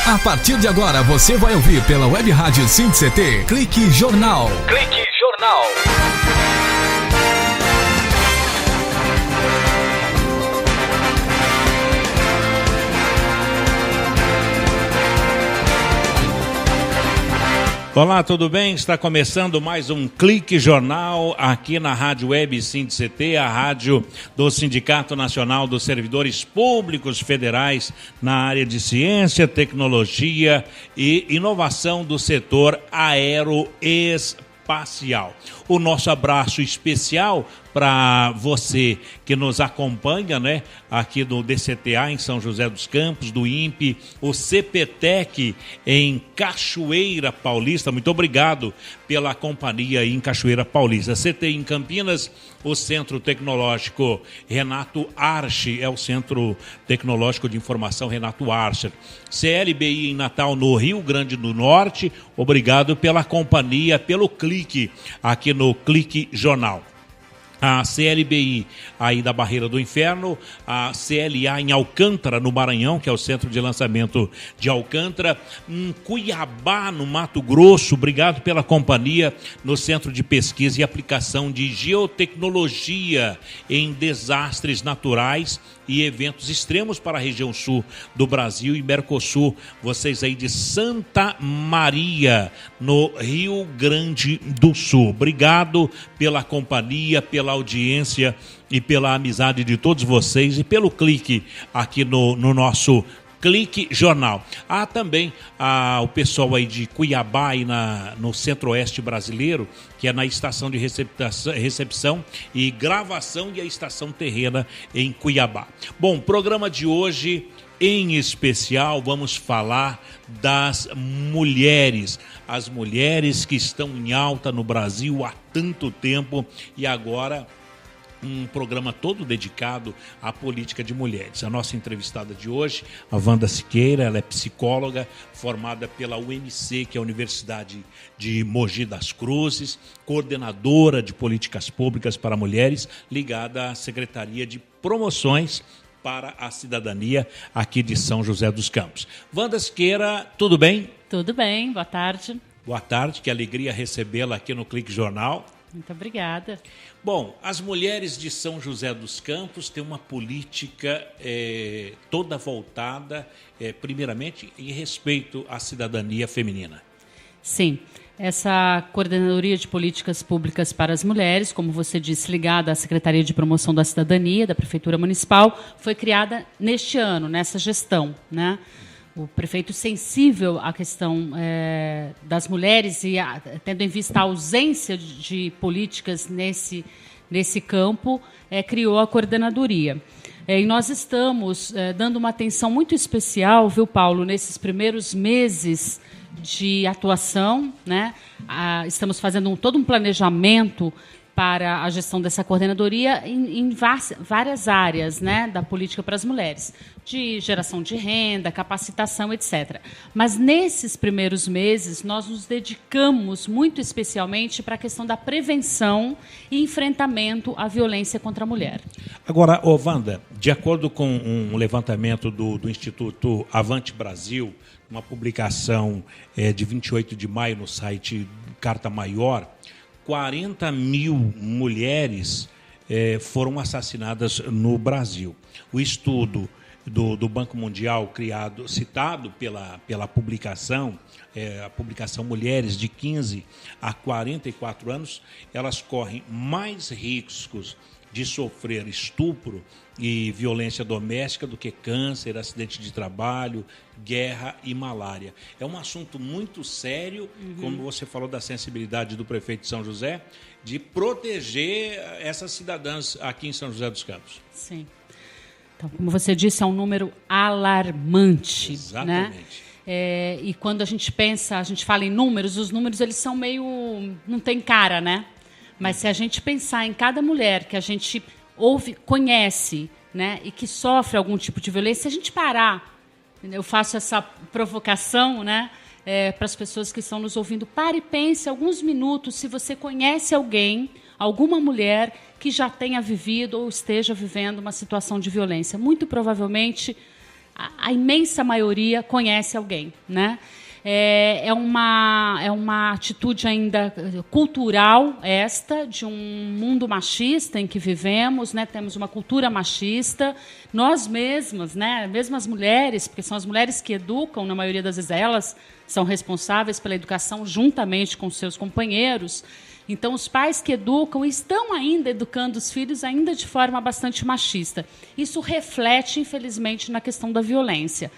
A partir de agora você vai ouvir pela Web Rádio SINT-CT Clique Jornal. Clique Jornal. Olá, tudo bem? Está começando mais um Clique Jornal aqui na Rádio Web SINT-CT, a rádio do Sindicato Nacional dos Servidores Públicos Federais na área de ciência, tecnologia e inovação do setor aeroespacial. O nosso abraço especial para você que nos acompanha, né, aqui do DCTA em São José dos Campos, do INPE, o CPTEC em Cachoeira Paulista. Muito obrigado pela companhia aí em Cachoeira Paulista. CTI em Campinas, o Centro Tecnológico Renato Arche, é o Centro Tecnológico de Informação Renato Arche. CLBI em Natal, no Rio Grande do Norte, obrigado pela companhia, pelo clique aqui no Clique Jornal. A CLBI aí da Barreira do Inferno, a CLA em Alcântara, no Maranhão, que é o centro de lançamento de Alcântara, em Cuiabá, no Mato Grosso, obrigado pela companhia no Centro de Pesquisa e Aplicação de Geotecnologia em Desastres Naturais e Eventos Extremos para a região sul do Brasil e Mercosul, vocês aí de Santa Maria, no Rio Grande do Sul. Obrigado pela companhia, pela audiência e pela amizade de todos vocês e pelo clique aqui no nosso Clique Jornal. Há também o pessoal aí de Cuiabá e no Centro-Oeste brasileiro, que é na estação de recepção e gravação e a estação terrena em Cuiabá. Bom, programa de hoje, em especial, vamos falar das mulheres. As mulheres que estão em alta no Brasil há tanto tempo e agora um programa todo dedicado à política de mulheres. A nossa entrevistada de hoje, a Wanda Siqueira, ela é psicóloga, formada pela UMC, que é a Universidade de Mogi das Cruzes, coordenadora de políticas públicas para mulheres, ligada à Secretaria de Promoções para a Cidadania aqui de São José dos Campos. Wanda Siqueira, tudo bem? Tudo bem, boa tarde. Boa tarde, que alegria recebê-la aqui no Clique Jornal. Muito obrigada. Bom, as mulheres de São José dos Campos têm uma política toda voltada, primeiramente, em respeito à cidadania feminina. Sim, essa Coordenadoria de Políticas Públicas para as Mulheres, como você disse, ligada à Secretaria de Promoção da Cidadania da Prefeitura Municipal, foi criada neste ano, nessa gestão, né? O prefeito sensível à questão das mulheres e tendo em vista a ausência de políticas nesse campo, criou a coordenadoria. E nós estamos dando uma atenção muito especial, viu, Paulo, nesses primeiros meses de atuação, né? Estamos fazendo todo um planejamento para a gestão dessa coordenadoria em várias áreas, né, da política para as mulheres, de geração de renda, capacitação, etc. Mas nesses primeiros meses nós nos dedicamos muito especialmente para a questão da prevenção e enfrentamento à violência contra a mulher. Agora, Wanda, de acordo com um levantamento do Instituto Avante Brasil, uma publicação de 28 de maio no site Carta Maior, 40 mil mulheres foram assassinadas no Brasil. O estudo do Banco Mundial citado pela publicação, a publicação Mulheres de 15 a 44 anos, elas correm mais riscos de sofrer estupro e violência doméstica do que câncer, acidente de trabalho, guerra e malária. É um assunto muito sério, como você falou da sensibilidade do prefeito de São José, de proteger essas cidadãs aqui em São José dos Campos. Sim. Então, como você disse, é um número alarmante. Exatamente. Né? E quando a gente fala em números, os números eles são meio... não tem cara, né? Mas se a gente pensar em cada mulher que a gente conhece, né, e que sofre algum tipo de violência, se a gente parar, eu faço essa provocação, né, para as pessoas que estão nos ouvindo, pare e pense alguns minutos se você conhece alguém, alguma mulher que já tenha vivido ou esteja vivendo uma situação de violência. Muito provavelmente a imensa maioria conhece alguém, né? É uma atitude ainda cultural esta, de um mundo machista em que vivemos, né? Temos uma cultura machista. Nós mesmas, né? Mesmo as mulheres, porque são as mulheres que educam, na maioria das vezes elas são responsáveis pela educação juntamente com seus companheiros. Então, os pais que educam estão ainda educando os filhos ainda de forma bastante machista. Isso reflete, infelizmente, na questão da violência.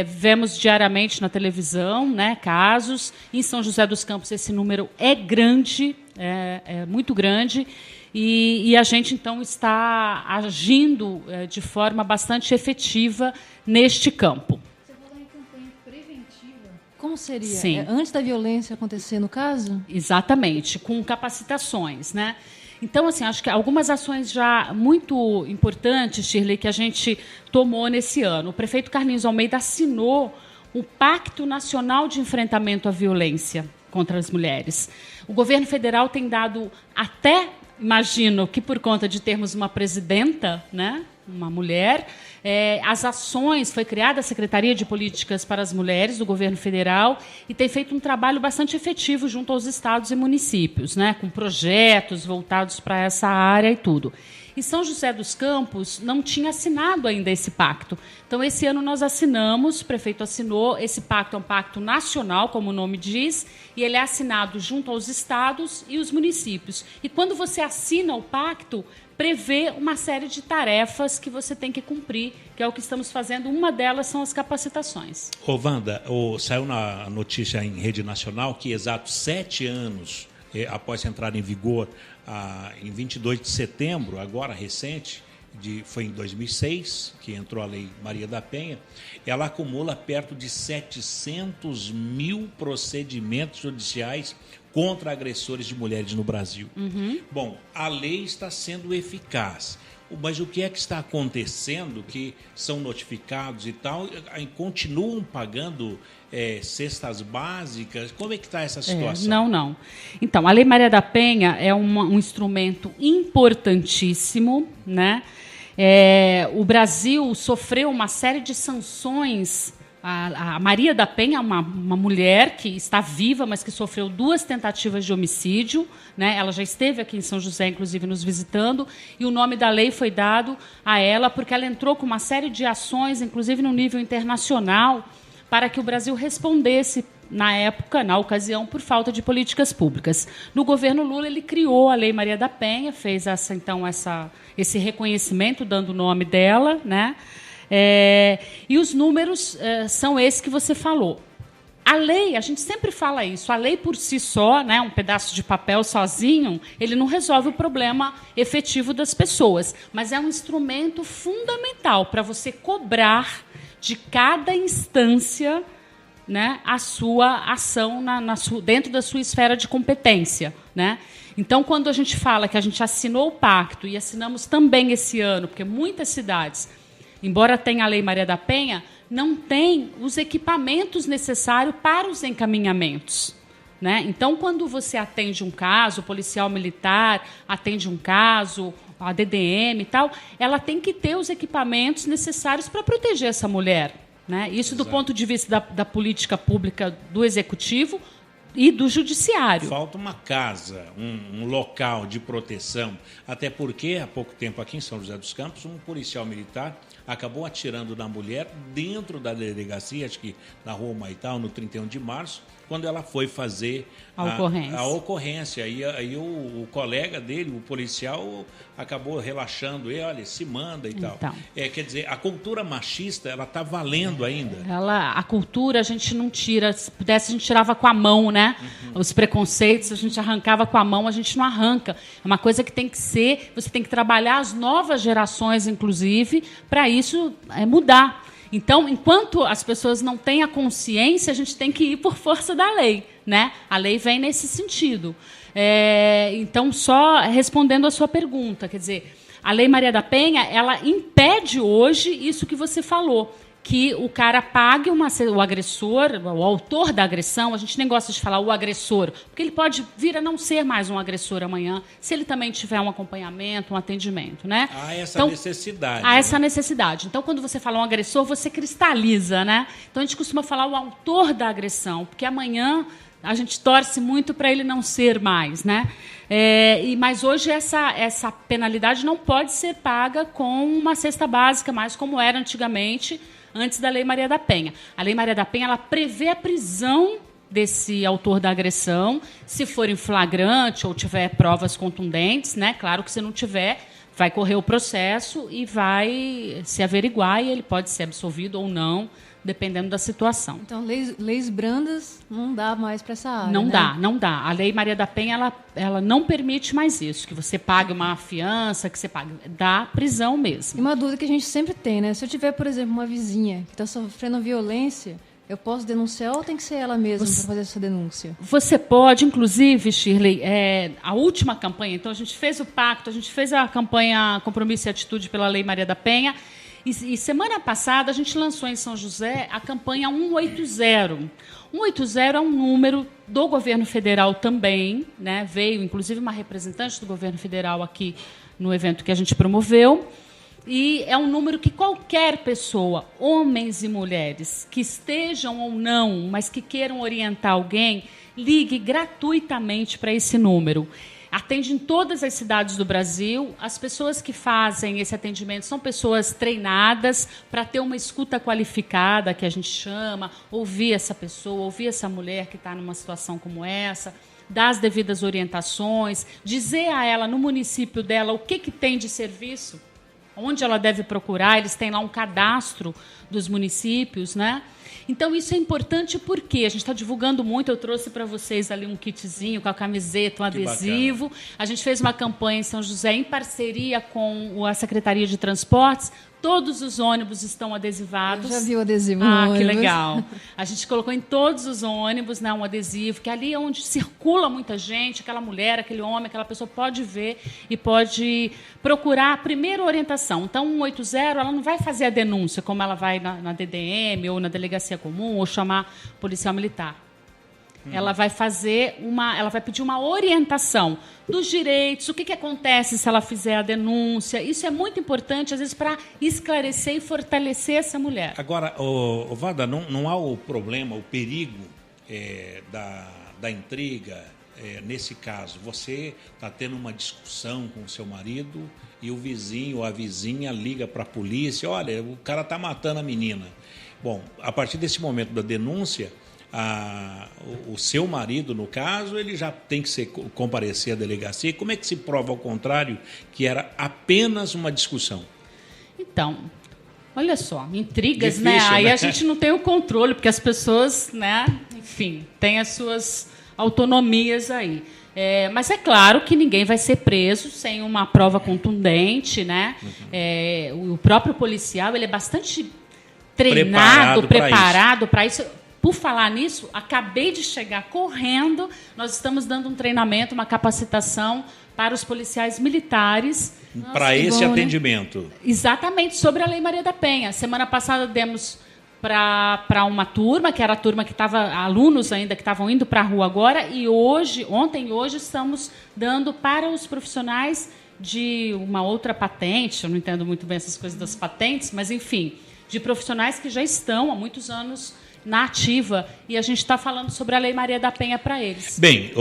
Vemos diariamente na televisão, né, casos. Em São José dos Campos esse número é grande, é muito grande, e a gente, então, está agindo de forma bastante efetiva neste campo. Você falou em campanha preventiva. Como seria? Sim. Antes da violência acontecer, no caso? Exatamente, com capacitações, né? Então, assim, acho que algumas ações já muito importantes, Shirley, que a gente tomou nesse ano. O prefeito Carlinhos Almeida assinou o Pacto Nacional de Enfrentamento à Violência contra as Mulheres. O governo federal tem dado até, imagino que por conta de termos uma presidenta, né, uma mulher, as ações, foi criada a Secretaria de Políticas para as Mulheres do governo federal e tem feito um trabalho bastante efetivo junto aos estados e municípios, né, com projetos voltados para essa área e tudo. E São José dos Campos não tinha assinado ainda esse pacto. Então, esse ano nós assinamos, o prefeito assinou, esse pacto é um pacto nacional, como o nome diz, e ele é assinado junto aos estados e os municípios. E quando você assina o pacto, prevê uma série de tarefas que você tem que cumprir, que é o que estamos fazendo. Uma delas são as capacitações. Ô, Wanda, saiu na notícia em rede nacional que exatos 7 anos após entrar em vigor, em 22 de setembro, agora recente, foi em 2006, que entrou a Lei Maria da Penha, ela acumula perto de 700 mil procedimentos judiciais contra agressores de mulheres no Brasil. Uhum. Bom, a lei está sendo eficaz, mas o que é que está acontecendo que são notificados e tal, continuam pagando cestas básicas? Como é que está essa situação? Não. Então, a Lei Maria da Penha é um instrumento importantíssimo, né? O Brasil sofreu uma série de sanções. A Maria da Penha é uma mulher que está viva, mas que sofreu 2 tentativas de homicídio, né? Ela já esteve aqui em São José, inclusive, nos visitando, e o nome da lei foi dado a ela porque ela entrou com uma série de ações, inclusive no nível internacional, para que o Brasil respondesse, na época, na ocasião, por falta de políticas públicas. No governo Lula, ele criou a Lei Maria da Penha, fez esse reconhecimento, dando o nome dela, né? E os números são esses que você falou. A lei, a gente sempre fala isso, a lei por si só, né, um pedaço de papel sozinho, ele não resolve o problema efetivo das pessoas, mas é um instrumento fundamental para você cobrar de cada instância, né, a sua ação dentro da sua esfera de competência, né? Então, quando a gente fala que a gente assinou o pacto e assinamos também esse ano, porque muitas cidades, embora tenha a Lei Maria da Penha, não tem os equipamentos necessários para os encaminhamentos, né? Então, quando você atende um caso, o policial militar atende um caso, a DDM e tal, ela tem que ter os equipamentos necessários para proteger essa mulher, né? Isso do ponto de vista da política pública do Executivo e do Judiciário. Falta uma casa, um local de proteção, até porque, há pouco tempo aqui em São José dos Campos, um policial militar acabou atirando na mulher dentro da delegacia, acho que na Rua Humaitá, no 31 de março, quando ela foi fazer a ocorrência. Aí o colega dele, o policial, acabou relaxando ele, olha, se manda e tal. Quer dizer, a cultura machista, ela está valendo ainda. A cultura a gente não tira, se pudesse a gente tirava com a mão, né? Uhum. Os preconceitos a gente arrancava com a mão, a gente não arranca. É uma coisa que tem que ser, você tem que trabalhar as novas gerações, inclusive, para isso mudar. Então, enquanto as pessoas não têm a consciência, a gente tem que ir por força da lei, né? A lei vem nesse sentido. Então, só respondendo a sua pergunta, quer dizer, a Lei Maria da Penha, ela impede hoje isso que você falou, que o cara pague o agressor, o autor da agressão. A gente nem gosta de falar o agressor, porque ele pode vir a não ser mais um agressor amanhã, se ele também tiver um acompanhamento, um atendimento, né? Há essa necessidade. Há essa necessidade. Então, quando você fala um agressor, você cristaliza, né? Então, a gente costuma falar o autor da agressão, porque amanhã a gente torce muito para ele não ser mais, né? Mas hoje essa penalidade não pode ser paga com uma cesta básica, mais como era antigamente, antes da Lei Maria da Penha. A Lei Maria da Penha ela prevê a prisão desse autor da agressão, se for em flagrante ou tiver provas contundentes, né? Claro que se não tiver, vai correr o processo e vai se averiguar e ele pode ser absolvido ou não, dependendo da situação. Então, leis brandas não dá mais para essa área, Não dá. A Lei Maria da Penha, ela não permite mais isso, que você pague uma fiança, que você pague. Dá prisão mesmo. E uma dúvida que a gente sempre tem, né? Se eu tiver, por exemplo, uma vizinha que está sofrendo violência, eu posso denunciar ou tem que ser ela mesma para fazer essa denúncia? Você pode, inclusive, Shirley, a última campanha, então a gente fez o pacto, a gente fez a campanha Compromisso e Atitude pela Lei Maria da Penha, e semana passada a gente lançou em São José a campanha 180. 180 é um número do governo federal também, né? Veio, inclusive, uma representante do governo federal aqui no evento que a gente promoveu. E é um número que qualquer pessoa, homens e mulheres, que estejam ou não, mas que queiram orientar alguém, ligue gratuitamente para esse número. Atende em todas as cidades do Brasil. As pessoas que fazem esse atendimento são pessoas treinadas para ter uma escuta qualificada, que a gente chama, ouvir essa pessoa, ouvir essa mulher que está numa situação como essa, dar as devidas orientações, dizer a ela, no município dela, o que tem de serviço, onde ela deve procurar. Eles têm lá um cadastro dos municípios, né? Então, isso é importante porque a gente está divulgando muito. Eu trouxe para vocês ali um kitzinho com a camiseta, um adesivo. A gente fez uma campanha em São José em parceria com a Secretaria de Transportes. Todos os ônibus estão adesivados. Eu já vi o adesivo no ônibus. Que legal. A gente colocou em todos os ônibus, né, um adesivo, que ali é onde circula muita gente, aquela mulher, aquele homem, aquela pessoa pode ver e pode procurar a primeira orientação. Então, 180, ela não vai fazer a denúncia, como ela vai na DDM ou na delegacia comum, ou chamar policial militar. Ela vai ela vai pedir uma orientação dos direitos, o que acontece se ela fizer a denúncia. Isso é muito importante, às vezes, para esclarecer e fortalecer essa mulher. Agora, Wanda, não há o problema, o perigo da intriga. Nesse caso, você está tendo uma discussão com o seu marido e o vizinho ou a vizinha liga para a polícia: olha, o cara está matando a menina. Bom, a partir desse momento da denúncia, o seu marido, no caso, ele já tem que comparecer à delegacia. Como é que se prova ao contrário, que era apenas uma discussão? Então, olha só, intrigas, difícil, né? Aí né? a gente não tem o controle, porque as pessoas, né, enfim, têm as suas autonomias aí. Mas é claro que ninguém vai ser preso sem uma prova contundente, né? O próprio policial, ele é bastante treinado, preparado para isso. Por falar nisso, acabei de chegar correndo. Nós estamos dando um treinamento, uma capacitação para os policiais militares. Para esse atendimento. Exatamente, sobre a Lei Maria da Penha. Semana passada demos para uma turma, que era a turma que estava, alunos ainda que estavam indo para a rua agora, e ontem e hoje estamos dando para os profissionais de uma outra patente. Eu não entendo muito bem essas coisas das patentes, mas, enfim, de profissionais que já estão há muitos anos na ativa, e a gente está falando sobre a Lei Maria da Penha para eles. Bem,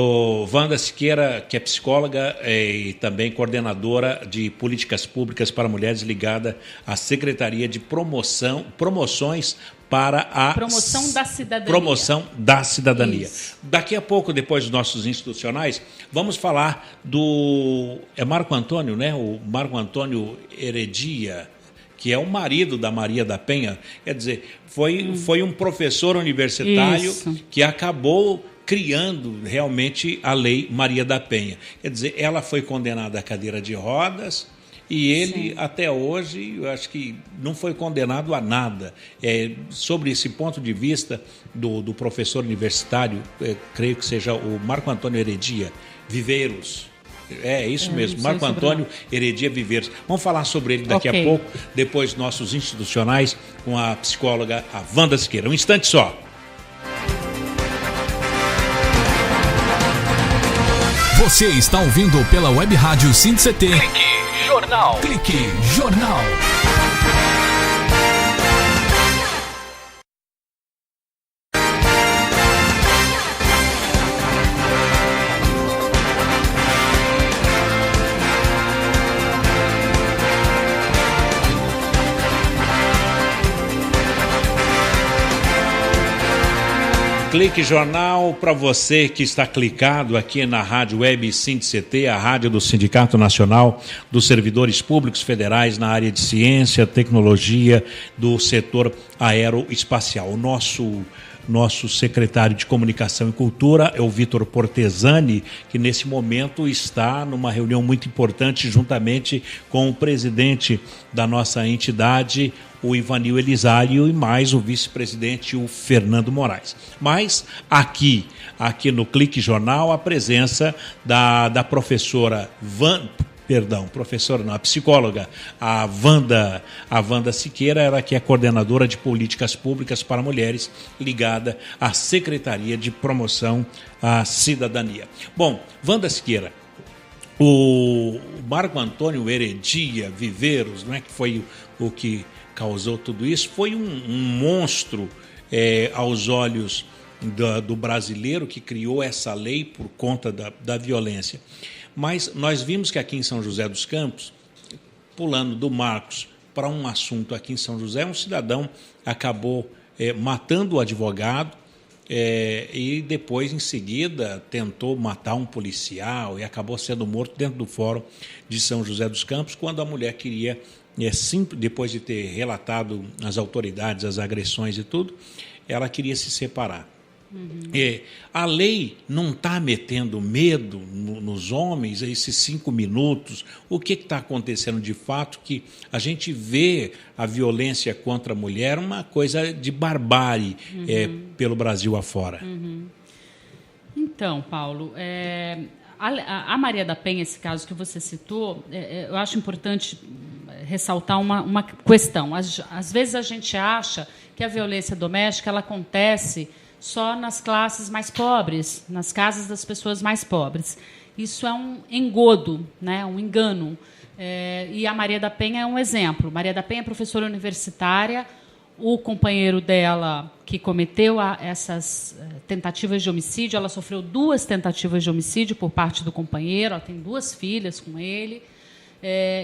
Wanda Siqueira, que é psicóloga e também coordenadora de políticas públicas para mulheres, ligada à Secretaria de Promoções para a Promoção da Cidadania. Promoção da Cidadania. Isso. Daqui a pouco, depois dos nossos institucionais, vamos falar do Marco Antônio, né? O Marco Antônio Heredia, que é o marido da Maria da Penha. Quer dizer, foi um professor universitário que acabou criando realmente a Lei Maria da Penha. Quer dizer, ela foi condenada à cadeira de rodas e ele, até hoje, eu acho que não foi condenado a nada. Sobre esse ponto de vista do professor universitário, creio que seja o Marco Antônio Heredia Viveiros. É isso mesmo, Marco Antônio Heredia Viveiros. Vamos falar sobre ele daqui a pouco, depois nossos institucionais, com a psicóloga a Wanda Siqueira. Um instante só. Você está ouvindo pela Web Rádio SINCT. Clique Jornal. Clique Jornal. Clique Jornal para você que está clicado aqui na Rádio Web SINCT, a rádio do Sindicato Nacional dos Servidores Públicos Federais na área de ciência, tecnologia, do setor aeroespacial. O nosso secretário de Comunicação e Cultura é o Vitor Portesani, que nesse momento está numa reunião muito importante juntamente com o presidente da nossa entidade, o Ivanil Elisário, e mais o vice-presidente, o Fernando Moraes. Mas aqui no Clique Jornal, a presença da professora a psicóloga, a Wanda Siqueira, ela que é coordenadora de políticas públicas para mulheres, ligada à Secretaria de Promoção à Cidadania. Bom, Wanda Siqueira, o Marco Antônio Heredia Viveiros, não é, que foi o que causou tudo isso, foi um monstro aos olhos do brasileiro, que criou essa lei por conta da violência. Mas nós vimos que aqui em São José dos Campos, pulando do Marcos para um assunto aqui em São José, um cidadão acabou matando o advogado e depois, em seguida, tentou matar um policial e acabou sendo morto dentro do fórum de São José dos Campos, quando a mulher queria, depois de ter relatado às autoridades as agressões e tudo, ela queria se separar. A lei não está metendo medo nos homens, esses 5 minutos. O que está acontecendo de fato? Que a gente vê a violência contra a mulher uma coisa de barbárie pelo Brasil afora. Então, Paulo, a Maria da Penha, esse caso que você citou, eu acho importante ressaltar uma questão. Às vezes a gente acha que a violência doméstica ela acontece só nas classes mais pobres, nas casas das pessoas mais pobres. Isso é um engodo, né? Um engano. E a Maria da Penha é um exemplo. Maria da Penha é professora universitária. O companheiro dela, que cometeu essas tentativas de homicídio, ela sofreu 2 tentativas de homicídio por parte do companheiro, ela tem 2 filhas com ele,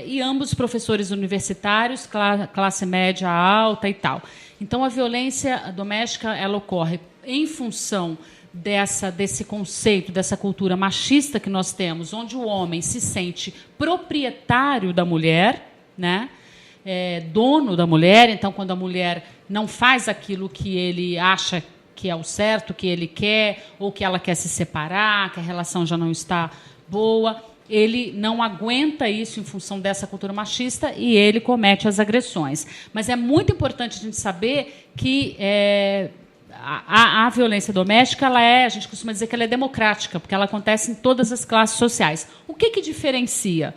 e ambos professores universitários, classe média alta e tal. Então, a violência doméstica ela ocorre em função desse conceito, dessa cultura machista que nós temos, onde o homem se sente proprietário da mulher, né? Dono da mulher. Então, quando a mulher não faz aquilo que ele acha que é o certo, que ele quer, ou que ela quer se separar, que a relação já não está boa, ele não aguenta isso em função dessa cultura machista e ele comete as agressões. Mas é muito importante a gente saber que a violência doméstica, a gente costuma dizer que ela é democrática, porque ela acontece em todas as classes sociais. O que diferencia?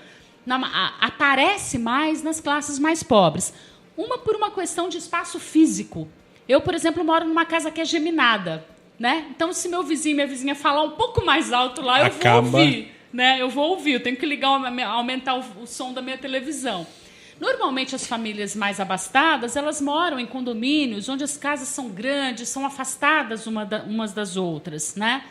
Aparece mais nas classes mais pobres. Por uma questão de espaço físico. Eu, por exemplo, moro numa casa que é geminada, né? Então, se meu vizinho e minha vizinha falar um pouco mais alto lá, eu vou ouvir. Né? Eu vou ouvir, eu tenho que aumentar o som da minha televisão. Normalmente, as famílias mais abastadas, elas moram em condomínios onde as casas são grandes, são afastadas umas das outras, né?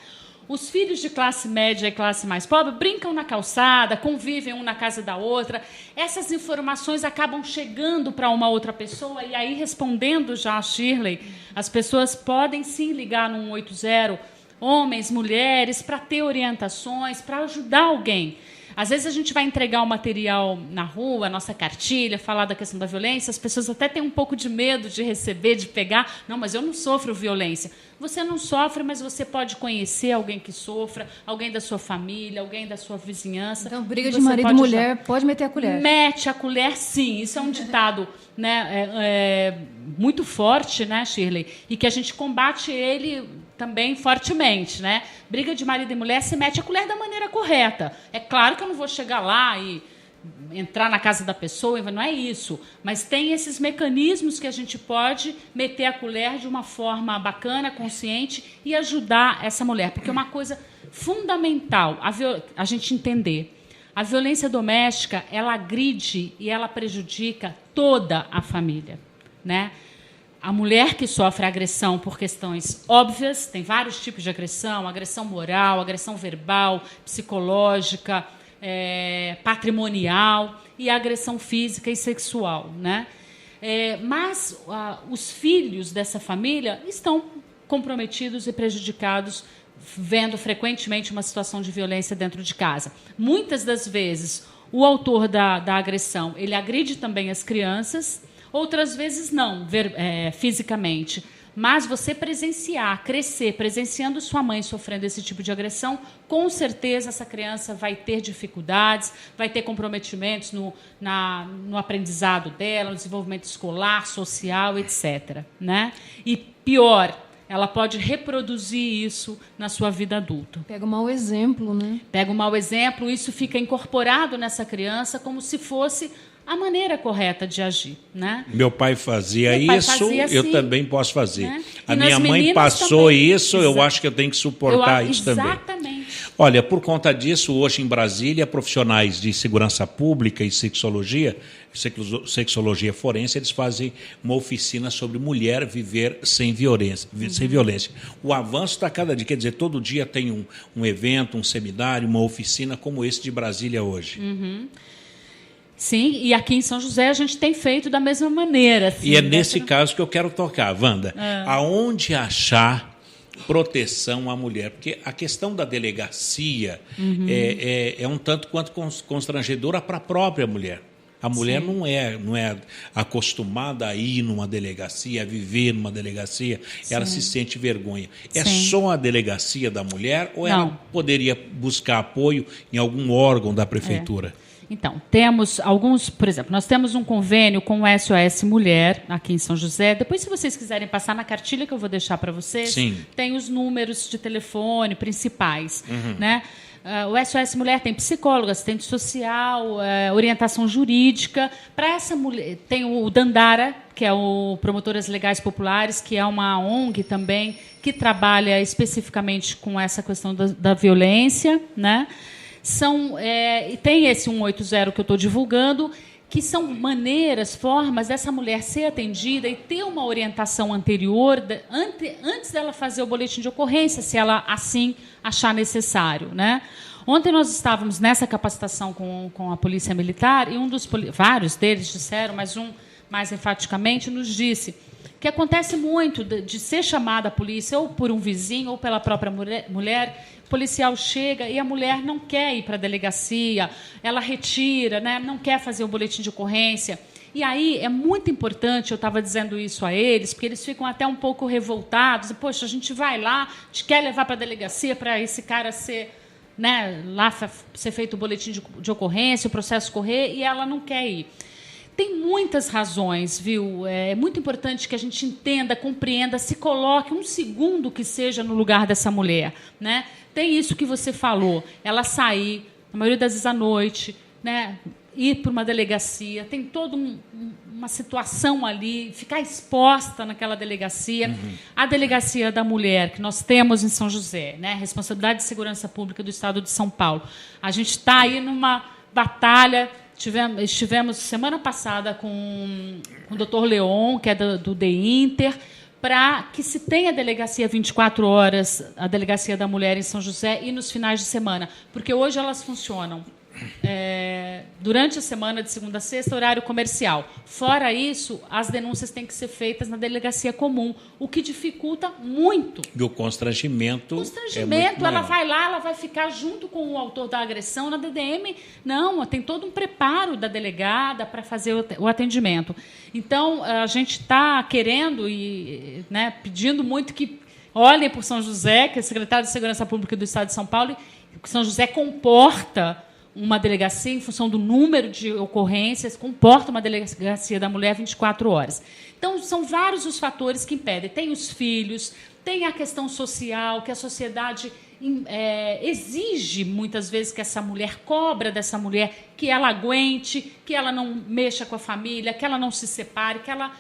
Os filhos de classe média e classe mais pobre brincam na calçada, convivem um na casa da outra. Essas informações acabam chegando para uma outra pessoa e aí, respondendo já a Shirley, as pessoas podem sim ligar no 180, homens, mulheres, para ter orientações, para ajudar alguém. Às vezes a gente vai entregar o material na rua, a nossa cartilha, falar da questão da violência, as pessoas até têm um pouco de medo de receber, de pegar. Não, mas eu não sofro violência. Você não sofre, mas você pode conhecer alguém que sofra, alguém da sua família, alguém da sua vizinhança. Então, briga de marido e mulher, pode meter a colher. Mete a colher, sim. Isso é um ditado, né, muito forte, né, Shirley? E que a gente combate ele também fortemente, né? Briga de marido e mulher, se mete a colher da maneira correta. É claro que eu não vou chegar lá e entrar na casa da pessoa, não é isso. Mas tem esses mecanismos que a gente pode meter a colher de uma forma bacana, consciente e ajudar essa mulher. Porque é uma coisa fundamental a gente entender. A violência doméstica, ela agride e ela prejudica toda a família, né? A mulher que sofre agressão por questões óbvias, tem vários tipos de agressão, agressão moral, agressão verbal, psicológica, patrimonial e agressão física e sexual, né? Mas os filhos dessa família estão comprometidos e prejudicados, vendo frequentemente uma situação de violência dentro de casa. Muitas das vezes, o autor da agressão, ele agride também as crianças, outras vezes não, fisicamente. Mas você presenciar, crescer, presenciando sua mãe sofrendo esse tipo de agressão, com certeza essa criança vai ter dificuldades, vai ter comprometimentos no aprendizado dela, no desenvolvimento escolar, social, etc. Né? E pior, ela pode reproduzir isso na sua vida adulta. Pega um mau exemplo, né? Pega um mau exemplo, isso fica incorporado nessa criança como se fosse a maneira correta de agir, né? Meu pai fazia isso, assim, eu também posso fazer. Né? A minha mãe passou também isso, eu acho que eu tenho que suportar isso também. Exatamente. Olha, por conta disso, hoje em Brasília, profissionais de segurança pública e sexologia forense, eles fazem uma oficina sobre mulher viver sem violência. Sem violência. O avanço está cada dia, quer dizer, todo dia tem um evento, um seminário, uma oficina como esse de Brasília hoje. Uhum. Sim, e aqui em São José a gente tem feito da mesma maneira. Assim, e é nesse caso que eu quero tocar, Wanda. Aonde achar proteção à mulher? Porque a questão da delegacia é um tanto quanto constrangedora para a própria mulher. A mulher não é acostumada a ir numa delegacia, a viver numa delegacia, ela se sente vergonha. É só a delegacia da mulher ou ela poderia buscar apoio em algum órgão da prefeitura? Então, temos alguns, por exemplo, nós temos um convênio com o SOS Mulher, aqui em São José. Depois, se vocês quiserem passar na cartilha que eu vou deixar para vocês, tem os números de telefone principais. Né? O SOS Mulher tem psicóloga, assistente social, orientação jurídica. Para essa mulher, tem o Dandara, que é o Promotoras Legais Populares, que é uma ONG também, que trabalha especificamente com essa questão da violência, né? E tem esse 180 que eu estou divulgando, que são maneiras, formas dessa mulher ser atendida e ter uma orientação anterior, antes dela fazer o boletim de ocorrência, se ela assim achar necessário, né? Ontem nós estávamos nessa capacitação com a Polícia Militar e vários deles disseram, mas um mais enfaticamente nos disse que acontece muito de ser chamada a polícia ou por um vizinho ou pela própria mulher. O policial chega e a mulher não quer ir para a delegacia, ela retira, né, não quer fazer o boletim de ocorrência. E aí é muito importante, eu estava dizendo isso a eles, porque eles ficam até um pouco revoltados. Poxa, a gente vai lá, a gente quer levar para a delegacia para esse cara ser, né, lá ser feito o boletim de ocorrência, o processo correr, e ela não quer ir. Tem muitas razões, viu? É muito importante que a gente entenda, compreenda, se coloque um segundo que seja no lugar dessa mulher, né? Tem isso que você falou, ela sair, na maioria das vezes à noite, né? Ir para uma delegacia, tem toda uma situação ali, ficar exposta naquela delegacia. A delegacia da mulher, que nós temos em São José, né? Responsabilidade de Segurança Pública do Estado de São Paulo. A gente está aí numa batalha. Estivemos semana passada com o Dr. Leon, que é do DEINTER, para que se tenha delegacia 24 horas, a delegacia da mulher em São José, e nos finais de semana. Porque hoje elas funcionam durante a semana, de segunda a sexta, horário comercial. Fora isso, as denúncias têm que ser feitas na delegacia comum, o que dificulta muito. E o constrangimento ela vai lá, ela vai ficar junto com o autor da agressão na DDM. Não, tem todo um preparo da delegada para fazer o atendimento. Então, a gente está querendo e, né, pedindo muito que olhem por São José, que é secretário de Segurança Pública do Estado de São Paulo, que São José comporta uma delegacia, em função do número de ocorrências, comporta uma delegacia da mulher 24 horas. Então, são vários os fatores que impedem. Tem os filhos, tem a questão social, que a sociedade exige, muitas vezes, que essa mulher cobra dessa mulher que ela aguente, que ela não mexa com a família, que ela não se separe, que ela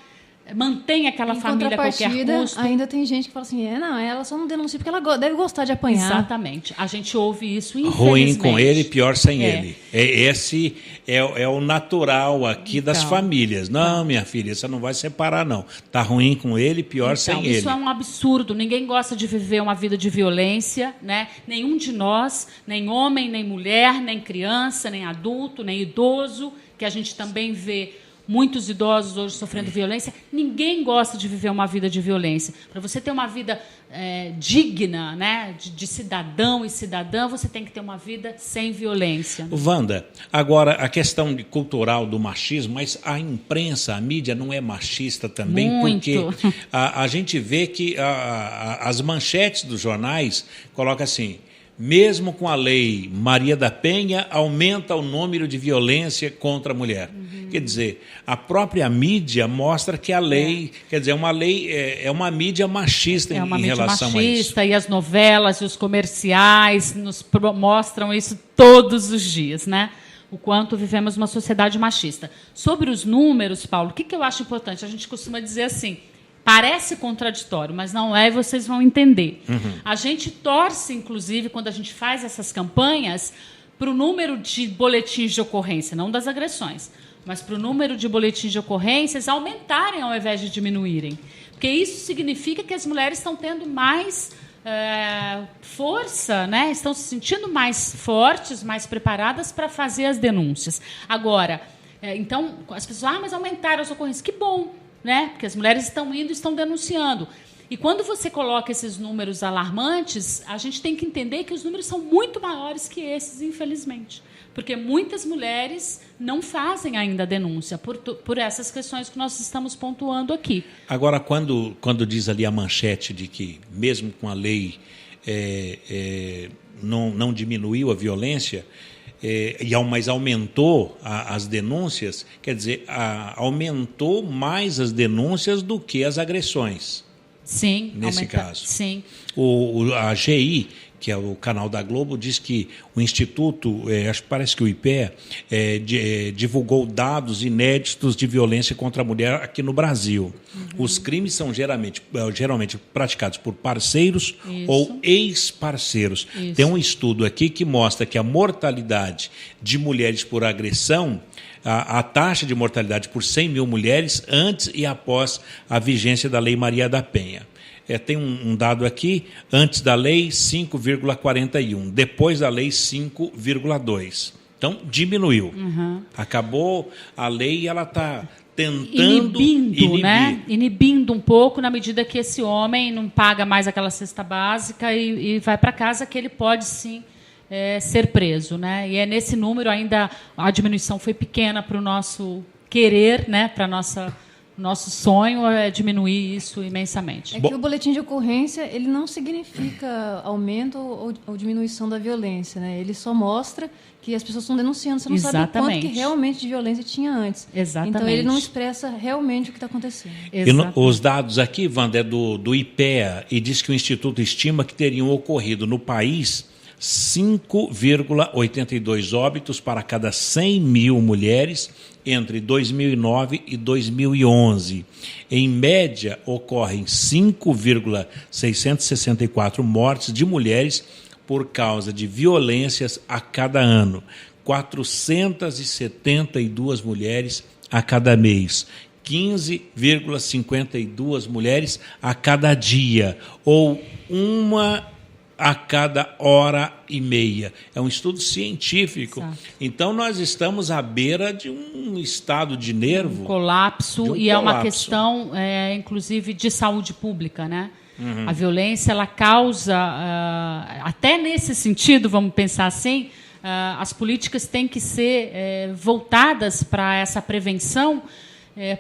mantenha aquela família a qualquer custo. Ainda tem gente que fala assim, ela só não denuncia porque ela deve gostar de apanhar. Exatamente. A gente ouve isso, infelizmente. Ruim com ele, pior sem ele. Esse é o natural aqui das famílias. Não, minha filha, você não vai separar, não. Tá ruim com ele, pior sem ele. Isso é um absurdo. Ninguém gosta de viver uma vida de violência, né? Nenhum de nós, nem homem, nem mulher, nem criança, nem adulto, nem idoso, que a gente também vê muitos idosos hoje sofrendo violência. Ninguém gosta de viver uma vida de violência. Para você ter uma vida digna, né, de cidadão e cidadã, você tem que ter uma vida sem violência. Wanda, agora a questão cultural do machismo, mas a imprensa, a mídia não é machista também? Muito. Porque a gente vê que as manchetes dos jornais colocam assim: mesmo com a lei Maria da Penha, aumenta o número de violência contra a mulher. Quer dizer, a própria mídia mostra que a lei, quer dizer, uma lei é uma mídia machista em relação a isso. É uma mídia machista, e as novelas e os comerciais nos mostram isso todos os dias, né? O quanto vivemos uma sociedade machista. Sobre os números, Paulo, o que eu acho importante? A gente costuma dizer assim, parece contraditório, mas não é, e vocês vão entender. A gente torce, inclusive, quando a gente faz essas campanhas, para o número de boletins de ocorrência, não das agressões, mas para o número de boletins de ocorrências aumentarem ao invés de diminuírem. Porque isso significa que as mulheres estão tendo mais força, né? Estão se sentindo mais fortes, mais preparadas para fazer as denúncias. Agora, então, as pessoas, mas aumentaram as ocorrências. Que bom, né? Porque as mulheres estão indo e estão denunciando. E quando você coloca esses números alarmantes, a gente tem que entender que os números são muito maiores que esses, infelizmente. Porque muitas mulheres não fazem ainda a denúncia por essas questões que nós estamos pontuando aqui. Agora, quando diz ali a manchete de que, mesmo com a lei, não diminuiu a violência, mas aumentou as denúncias, quer dizer, aumentou mais as denúncias do que as agressões. Sim. Nesse caso. Sim. A GI, que é o canal da Globo, diz que o Instituto, parece que o IPEA, divulgou dados inéditos de violência contra a mulher aqui no Brasil. Os crimes são geralmente praticados por parceiros ou ex-parceiros. Tem um estudo aqui que mostra que a mortalidade de mulheres por agressão, a taxa de mortalidade por 100 mil mulheres antes e após a vigência da Lei Maria da Penha. Tem um dado aqui, antes da lei, 5,41, depois da lei, 5,2. Então, diminuiu. Acabou a lei e ela está tentando inibir. Né? Inibindo um pouco, na medida que esse homem não paga mais aquela cesta básica e vai para casa, que ele pode, sim, ser preso. Né? E nesse número ainda a diminuição foi pequena para o nosso querer, né? Para nosso sonho é diminuir isso imensamente. Que o boletim de ocorrência ele não significa aumento ou diminuição da violência, né? Ele só mostra que as pessoas estão denunciando. Você não sabe o quanto que realmente de violência tinha antes. Exatamente. Então ele não expressa realmente o que está acontecendo. Os dados aqui, Wanda, é do IPEA, e diz que o Instituto estima que teriam ocorrido no país 5,82 óbitos para cada 100 mil mulheres entre 2009 e 2011. Em média, ocorrem 5,664 mortes de mulheres por causa de violências a cada ano. 472 mulheres a cada mês. 15,52 mulheres a cada dia. Ou uma a cada hora e meia. É um estudo científico. Exato. Então, nós estamos à beira de um estado de nervo. Colapso. É uma questão, inclusive, de saúde pública, né? A violência, ela causa, até nesse sentido, vamos pensar assim, as políticas têm que ser voltadas para essa prevenção,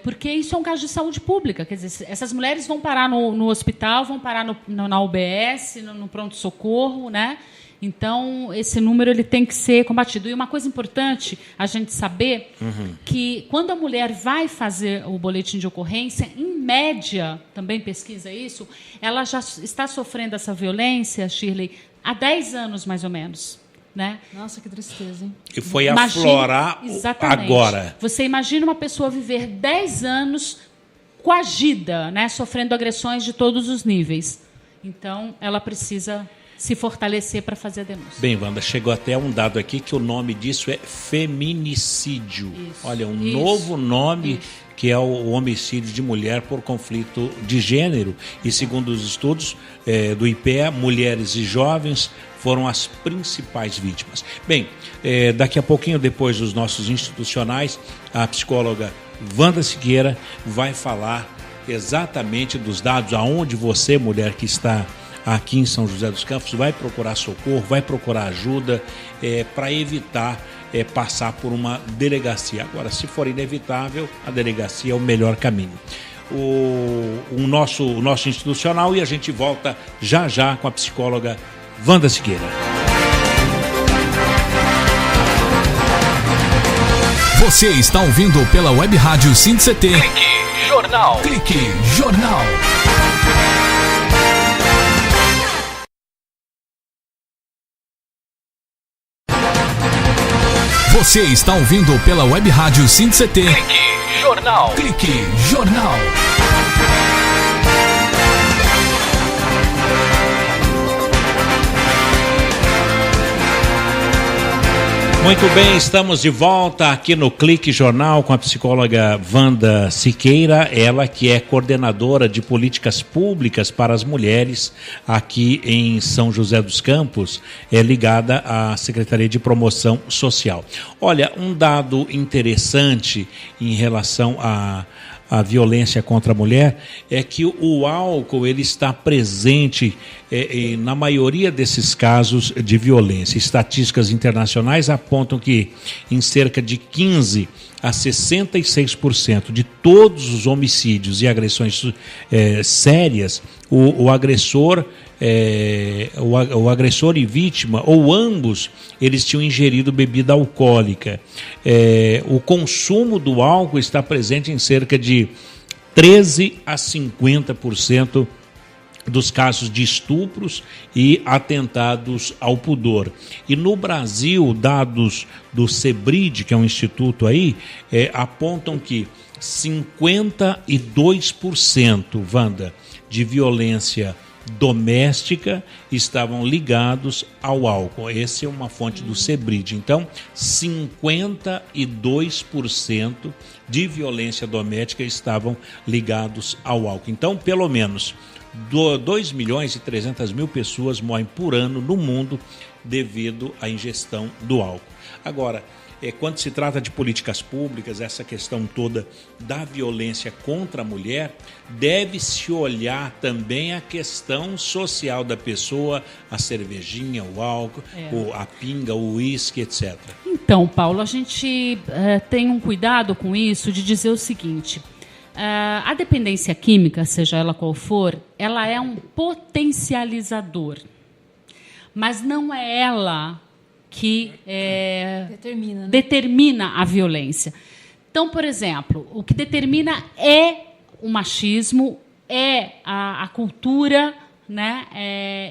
porque isso é um caso de saúde pública. Quer dizer, essas mulheres vão parar no hospital, vão parar na UBS, no pronto-socorro, né? Então, esse número ele tem que ser combatido. E uma coisa importante a gente saber que quando a mulher vai fazer o boletim de ocorrência, em média, também pesquisa isso, ela já está sofrendo essa violência, Shirley, há 10 anos, mais ou menos. Né? Nossa, que tristeza, hein? E foi aflorar agora. Você imagina uma pessoa viver 10 anos coagida, né? Sofrendo agressões de todos os níveis. Então, ela precisa se fortalecer para fazer a denúncia. Bem, Wanda, chegou até um dado aqui que o nome disso é feminicídio. Isso, olha, novo nome que é o homicídio de mulher por conflito de gênero. E segundo os estudos do IPEA, mulheres e jovens foram as principais vítimas. Bem, daqui a pouquinho, depois dos nossos institucionais, a psicóloga Wanda Siqueira vai falar exatamente dos dados, aonde você, mulher que está aqui em São José dos Campos, vai procurar socorro, vai procurar ajuda para evitar passar por uma delegacia. Agora, se for inevitável, a delegacia é o melhor caminho. O nosso institucional, e a gente volta já com a psicóloga Wanda Siqueira. Você está ouvindo pela Web Rádio SINT-CT. Clique Jornal. Clique Jornal. Você está ouvindo pela Web Rádio SINT-CT. Clique Jornal. Clique Jornal. Muito bem, estamos de volta aqui no Clique Jornal com a psicóloga Wanda Siqueira, ela que é coordenadora de políticas públicas para as mulheres aqui em São José dos Campos, ligada à Secretaria de Promoção Social. Olha, um dado interessante em relação à violência contra a mulher é que o álcool ele está presente na maioria desses casos de violência. Estatísticas internacionais apontam que em cerca de 15 a 66% de todos os homicídios e agressões sérias, o agressor e vítima, ou ambos, eles tinham ingerido bebida alcoólica. O consumo do álcool está presente em cerca de 13 a 50% dos casos de estupros e atentados ao pudor. E no Brasil, dados do CEBRID, que é um instituto aí, apontam que 52%, Wanda, de violência doméstica estavam ligados ao álcool. Essa é uma fonte do CEBRID. Então, 52% de violência doméstica estavam ligados ao álcool. Então, pelo menos 2.300.000 pessoas morrem por ano no mundo devido à ingestão do álcool. Agora, quando se trata de políticas públicas, essa questão toda da violência contra a mulher, deve-se olhar também a questão social da pessoa, a cervejinha, o álcool, a pinga, o uísque, etc. Então, Paulo, a gente tem um cuidado com isso de dizer o seguinte: a dependência química, seja ela qual for, ela é um potencializador, mas não é ela que determina a violência. Então, por exemplo, o que determina é o machismo, é a cultura, né?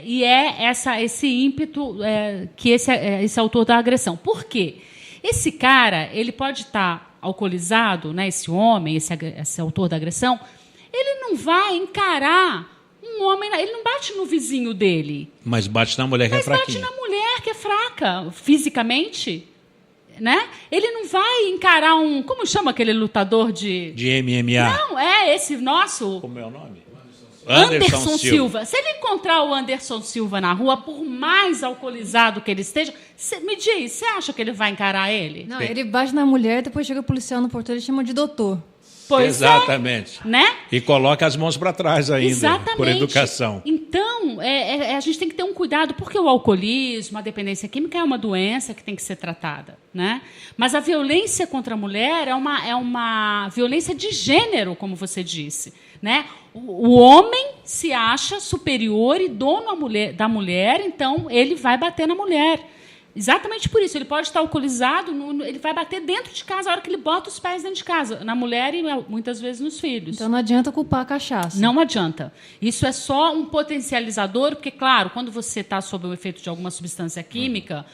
E é esse ímpeto que esse autor da agressão. Por quê? Esse cara, ele pode estar alcoolizado, né? Esse homem, esse autor da agressão, ele não vai encarar um homem, ele não bate no vizinho dele. Mas bate na mulher que é fraquinha. Mas bate na mulher que é fraca, fisicamente, né? Ele não vai encarar como chama aquele lutador de MMA? Não, esse nosso... Como é o nome? Anderson Silva. Se ele encontrar o Anderson Silva na rua, por mais alcoolizado que ele esteja, me diz, você acha que ele vai encarar ele? Não, ele bate na mulher, depois chega o policial no portão e chama de doutor. Pois exatamente. Né? E coloca as mãos para trás ainda, exatamente. Por educação. Então, a gente tem que ter um cuidado, porque o alcoolismo, a dependência química é uma doença que tem que ser tratada, né? Mas a violência contra a mulher é uma violência de gênero, como você disse, né? O homem se acha superior e dono da mulher, então ele vai bater na mulher. Exatamente por isso. Ele pode estar alcoolizado, ele vai bater dentro de casa a hora que ele bota os pés dentro de casa, na mulher e muitas vezes nos filhos. Então não adianta culpar a cachaça. Não adianta. Isso é só um potencializador, porque, claro, quando você está sob o efeito de alguma substância química,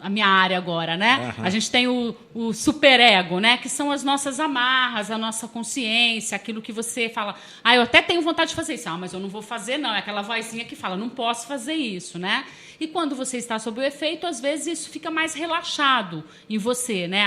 a minha área agora, né? A gente tem o superego, né? Que são as nossas amarras, a nossa consciência, aquilo que você fala, eu até tenho vontade de fazer isso, mas eu não vou fazer, não. É aquela vozinha que fala, não posso fazer isso, né? E quando você está sob o efeito, às vezes isso fica mais relaxado em você, né?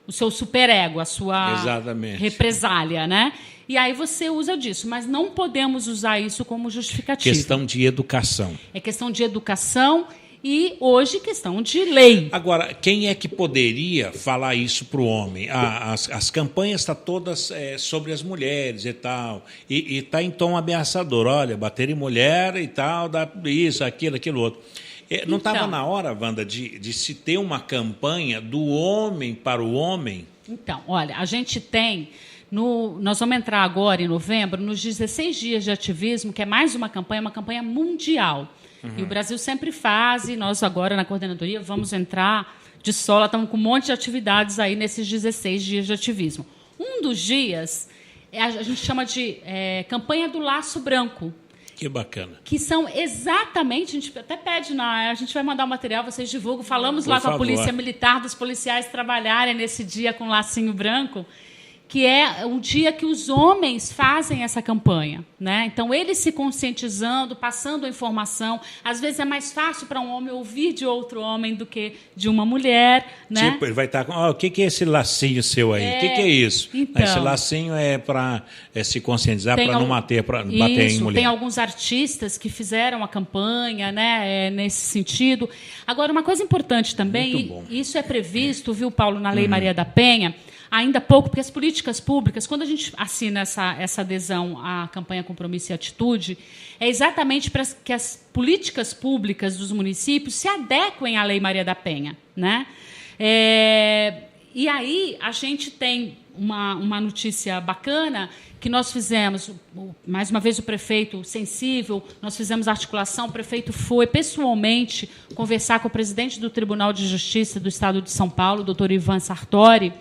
O seu superego, a sua represália, né? E aí você usa disso, mas não podemos usar isso como justificativa. Questão de educação. É questão de educação e, hoje, questão de lei. Agora, quem é que poderia falar isso para o homem? As campanhas estão todas sobre as mulheres e tal, e está em tom ameaçador. Olha, bater em mulher e tal, dá isso, aquilo, outro. Não estava na hora, Wanda, de se ter uma campanha do homem para o homem? Então, olha, a gente tem... nós vamos entrar agora, em novembro, nos 16 dias de ativismo, que é mais uma campanha mundial. E o Brasil sempre faz, e nós agora, na coordenadoria, vamos entrar de sola, estamos com um monte de atividades aí nesses 16 dias de ativismo. Um dos dias, a gente chama de campanha do laço branco. Que bacana. Que são exatamente, a gente até pede, a gente vai mandar o material, vocês divulgam, falamos lá com a Polícia Militar, dos policiais trabalharem nesse dia com lacinho branco, que é o dia que os homens fazem essa campanha, né? Então, eles se conscientizando, passando a informação. Às vezes é mais fácil para um homem ouvir de outro homem do que de uma mulher, né? Tipo, ele vai estar com, o que é esse lacinho seu aí? O que é isso? Então, esse lacinho é para se conscientizar, para não bater em mulher. Tem alguns artistas que fizeram a campanha, né, nesse sentido. Agora, uma coisa importante também, e isso é previsto, viu, Paulo, na Lei Maria da Penha, ainda pouco, porque as políticas públicas, quando a gente assina essa adesão à campanha Compromisso e Atitude, é exatamente para que as políticas públicas dos municípios se adequem à Lei Maria da Penha, né? E aí a gente tem uma notícia bacana que nós fizemos, mais uma vez o prefeito sensível, nós fizemos articulação, o prefeito foi pessoalmente conversar com o presidente do Tribunal de Justiça do Estado de São Paulo, doutor Ivan Sartori,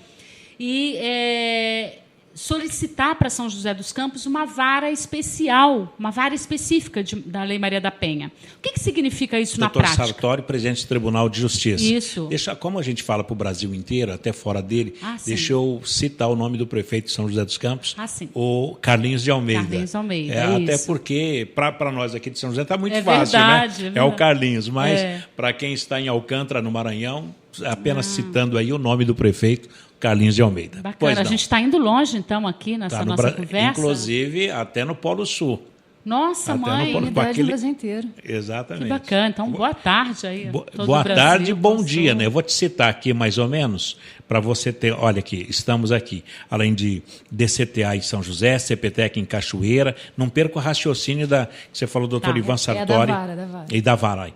e solicitar para São José dos Campos uma vara especial, uma vara específica da Lei Maria da Penha. O que significa isso na prática? Doutor Sartori, presidente do Tribunal de Justiça. Isso. Como a gente fala para o Brasil inteiro, até fora dele, deixa eu citar o nome do prefeito de São José dos Campos, o Carlinhos de Almeida. Carlinhos Almeida, até porque, para nós aqui de São José, está muito fácil, verdade, né? É o Carlinhos, mas para quem está em Alcântara, no Maranhão, apenas citando aí o nome do prefeito, Carlinhos de Almeida. Bacana, a gente está indo longe, então, aqui nessa nossa conversa. Inclusive, até no Polo Sul. Nossa, mãe, no Brasil inteiro. Exatamente. Que bacana. Então, boa tarde aí. Boa tarde e bom dia, né? Eu vou te citar aqui mais ou menos para você ter. Olha aqui, estamos aqui, além de DCTA em São José, CPTEC em Cachoeira. Não perca o raciocínio que você falou, doutor Ivan Sartori. Da vara. E da vara.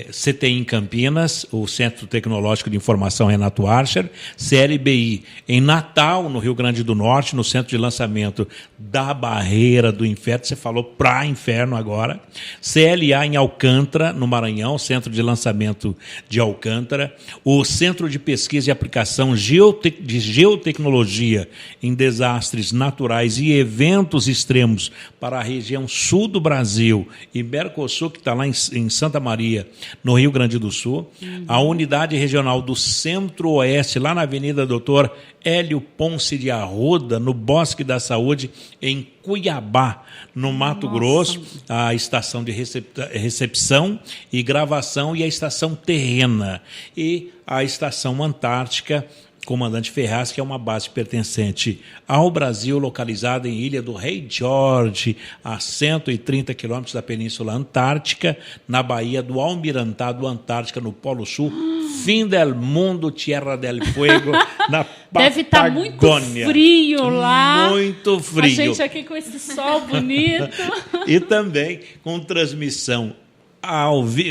CTI em Campinas, o Centro Tecnológico de Informação Renato Archer, CLBI em Natal, no Rio Grande do Norte, no centro de lançamento da Barreira do Inferno. Você falou para Inferno agora. CLA em Alcântara, no Maranhão, Centro de Lançamento de Alcântara. O Centro de Pesquisa e Aplicação de Geotecnologia em Desastres Naturais e Eventos Extremos para a região sul do Brasil e Mercosul, que está lá em Santa Maria, no Rio Grande do Sul. A Unidade Regional do Centro-Oeste, lá na Avenida Doutor Hélio Ponce de Arruda, no Bosque da Saúde, em Cuiabá, no Mato Grosso, a estação de recepção e gravação e a estação terrena. E a estação Antártica, Comandante Ferraz, que é uma base pertencente ao Brasil, localizada em Ilha do Rei Jorge, a 130 quilômetros da Península Antártica, na Baía do Almirantado Antártica, no Polo Sul, fim del mundo, Tierra del Fuego, na Patagônia. Deve estar muito frio lá. Muito frio. A gente aqui com esse sol bonito. E também com transmissão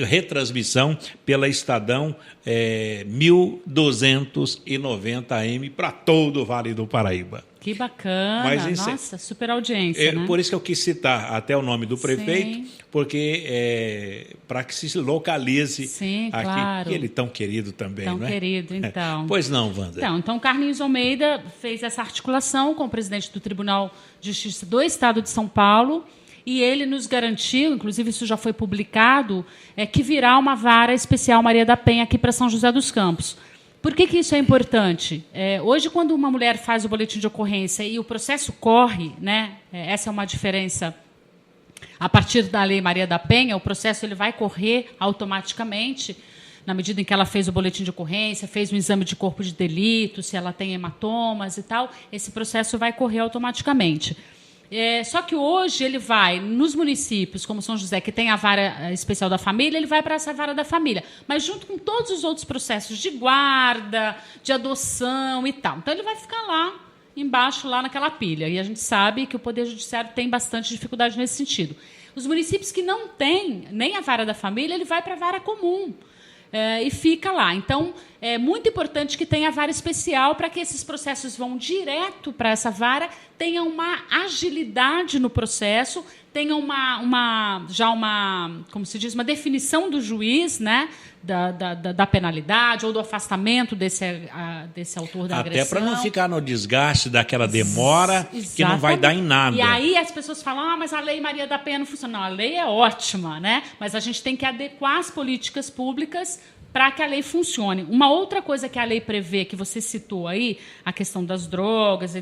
retransmissão pela Estadão 1290 AM para todo o Vale do Paraíba. Que bacana. Mas, nossa, super audiência, né? Por isso que eu quis citar até o nome do prefeito, sim, porque para que se localize, sim, aqui, claro, e ele tão querido também, tão, não é? Tão querido, então. Pois não, Wanda. Então, Carlinhos Almeida fez essa articulação com o presidente do Tribunal de Justiça do Estado de São Paulo, e ele nos garantiu, inclusive isso já foi publicado, que virá uma vara especial Maria da Penha aqui para São José dos Campos. Por que isso é importante? Hoje, quando uma mulher faz o boletim de ocorrência e o processo corre, né, essa é uma diferença. A partir da Lei Maria da Penha, o processo ele vai correr automaticamente, na medida em que ela fez o boletim de ocorrência, fez um exame de corpo de delito, se ela tem hematomas e tal, esse processo vai correr automaticamente. Só que hoje ele vai nos municípios, como São José, que tem a vara especial da família, ele vai para essa vara da família, mas junto com todos os outros processos de guarda, de adoção e tal. Então ele vai ficar lá embaixo, lá naquela pilha. E a gente sabe que o Poder Judiciário tem bastante dificuldade nesse sentido. Os municípios que não têm nem a vara da família, ele vai para a vara comum. E fica lá. Então, é muito importante que tenha a vara especial para que esses processos vão direto para essa vara, tenha uma agilidade no processo, tenha como se diz, uma definição do juiz, né, da penalidade ou do afastamento desse autor da agressão. Até para não ficar no desgaste daquela demora, exatamente, que não vai dar em nada. E aí as pessoas falam, mas a Lei Maria da Penha não funciona. Não, a lei é ótima, né? Mas a gente tem que adequar as políticas públicas para que a lei funcione. Uma outra coisa que a lei prevê, que você citou aí, a questão das drogas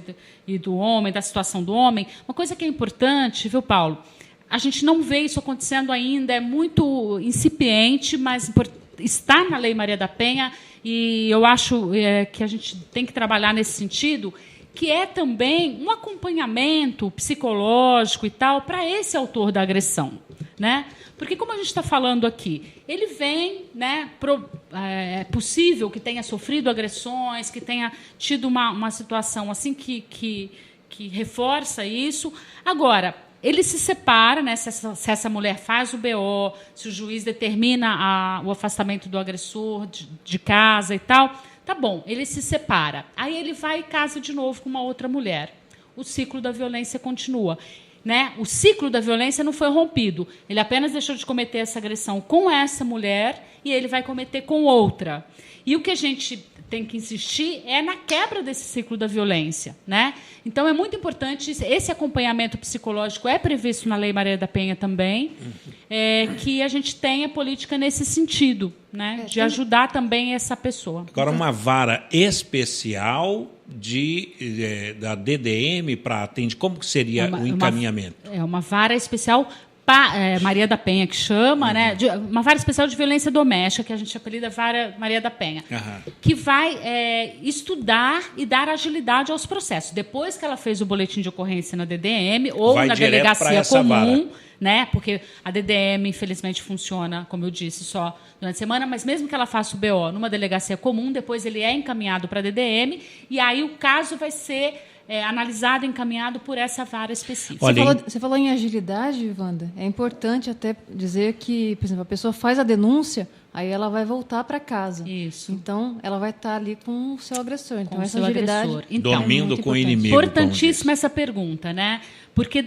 e do homem, da situação do homem, uma coisa que é importante, viu, Paulo? A gente não vê isso acontecendo ainda, é muito incipiente, mas está na Lei Maria da Penha, e eu acho que a gente tem que trabalhar nesse sentido, que é também um acompanhamento psicológico e tal para esse autor da agressão, né? Porque, como a gente está falando aqui, ele vem, né, é possível que tenha sofrido agressões, que tenha tido uma situação assim que reforça isso. Agora, ele se separa, né, se essa mulher faz o BO, se o juiz determina o afastamento do agressor de casa e tal, tá bom, ele se separa. Aí ele vai e casa de novo com uma outra mulher. O ciclo da violência continua. Né? O ciclo da violência não foi rompido. Ele apenas deixou de cometer essa agressão com essa mulher e ele vai cometer com outra. E o que a gente tem que insistir é na quebra desse ciclo da violência, né? Então, é muito importante, esse acompanhamento psicológico é previsto na Lei Maria da Penha também, que a gente tenha política nesse sentido, né? De ajudar também essa pessoa. Agora, uma vara especial da DDM para atender, como que seria o encaminhamento? Uma vara especial Maria da Penha, que chama, né? Uma vara especial de violência doméstica, que a gente apelida Vara Maria da Penha, que vai estudar e dar agilidade aos processos. Depois que ela fez o boletim de ocorrência na DDM ou na delegacia comum, né? Porque a DDM, infelizmente, funciona, como eu disse, só durante a semana, mas mesmo que ela faça o BO numa delegacia comum, depois ele é encaminhado para a DDM e aí o caso vai ser analisado e encaminhado por essa vara específica. Você falou em agilidade, Wanda. É importante até dizer que, por exemplo, a pessoa faz a denúncia, aí ela vai voltar para casa. Isso. Então, ela vai estar ali com o seu agressor. Então, essa agilidade... Então, dormindo com o inimigo. Importantíssima essa pergunta, né? Porque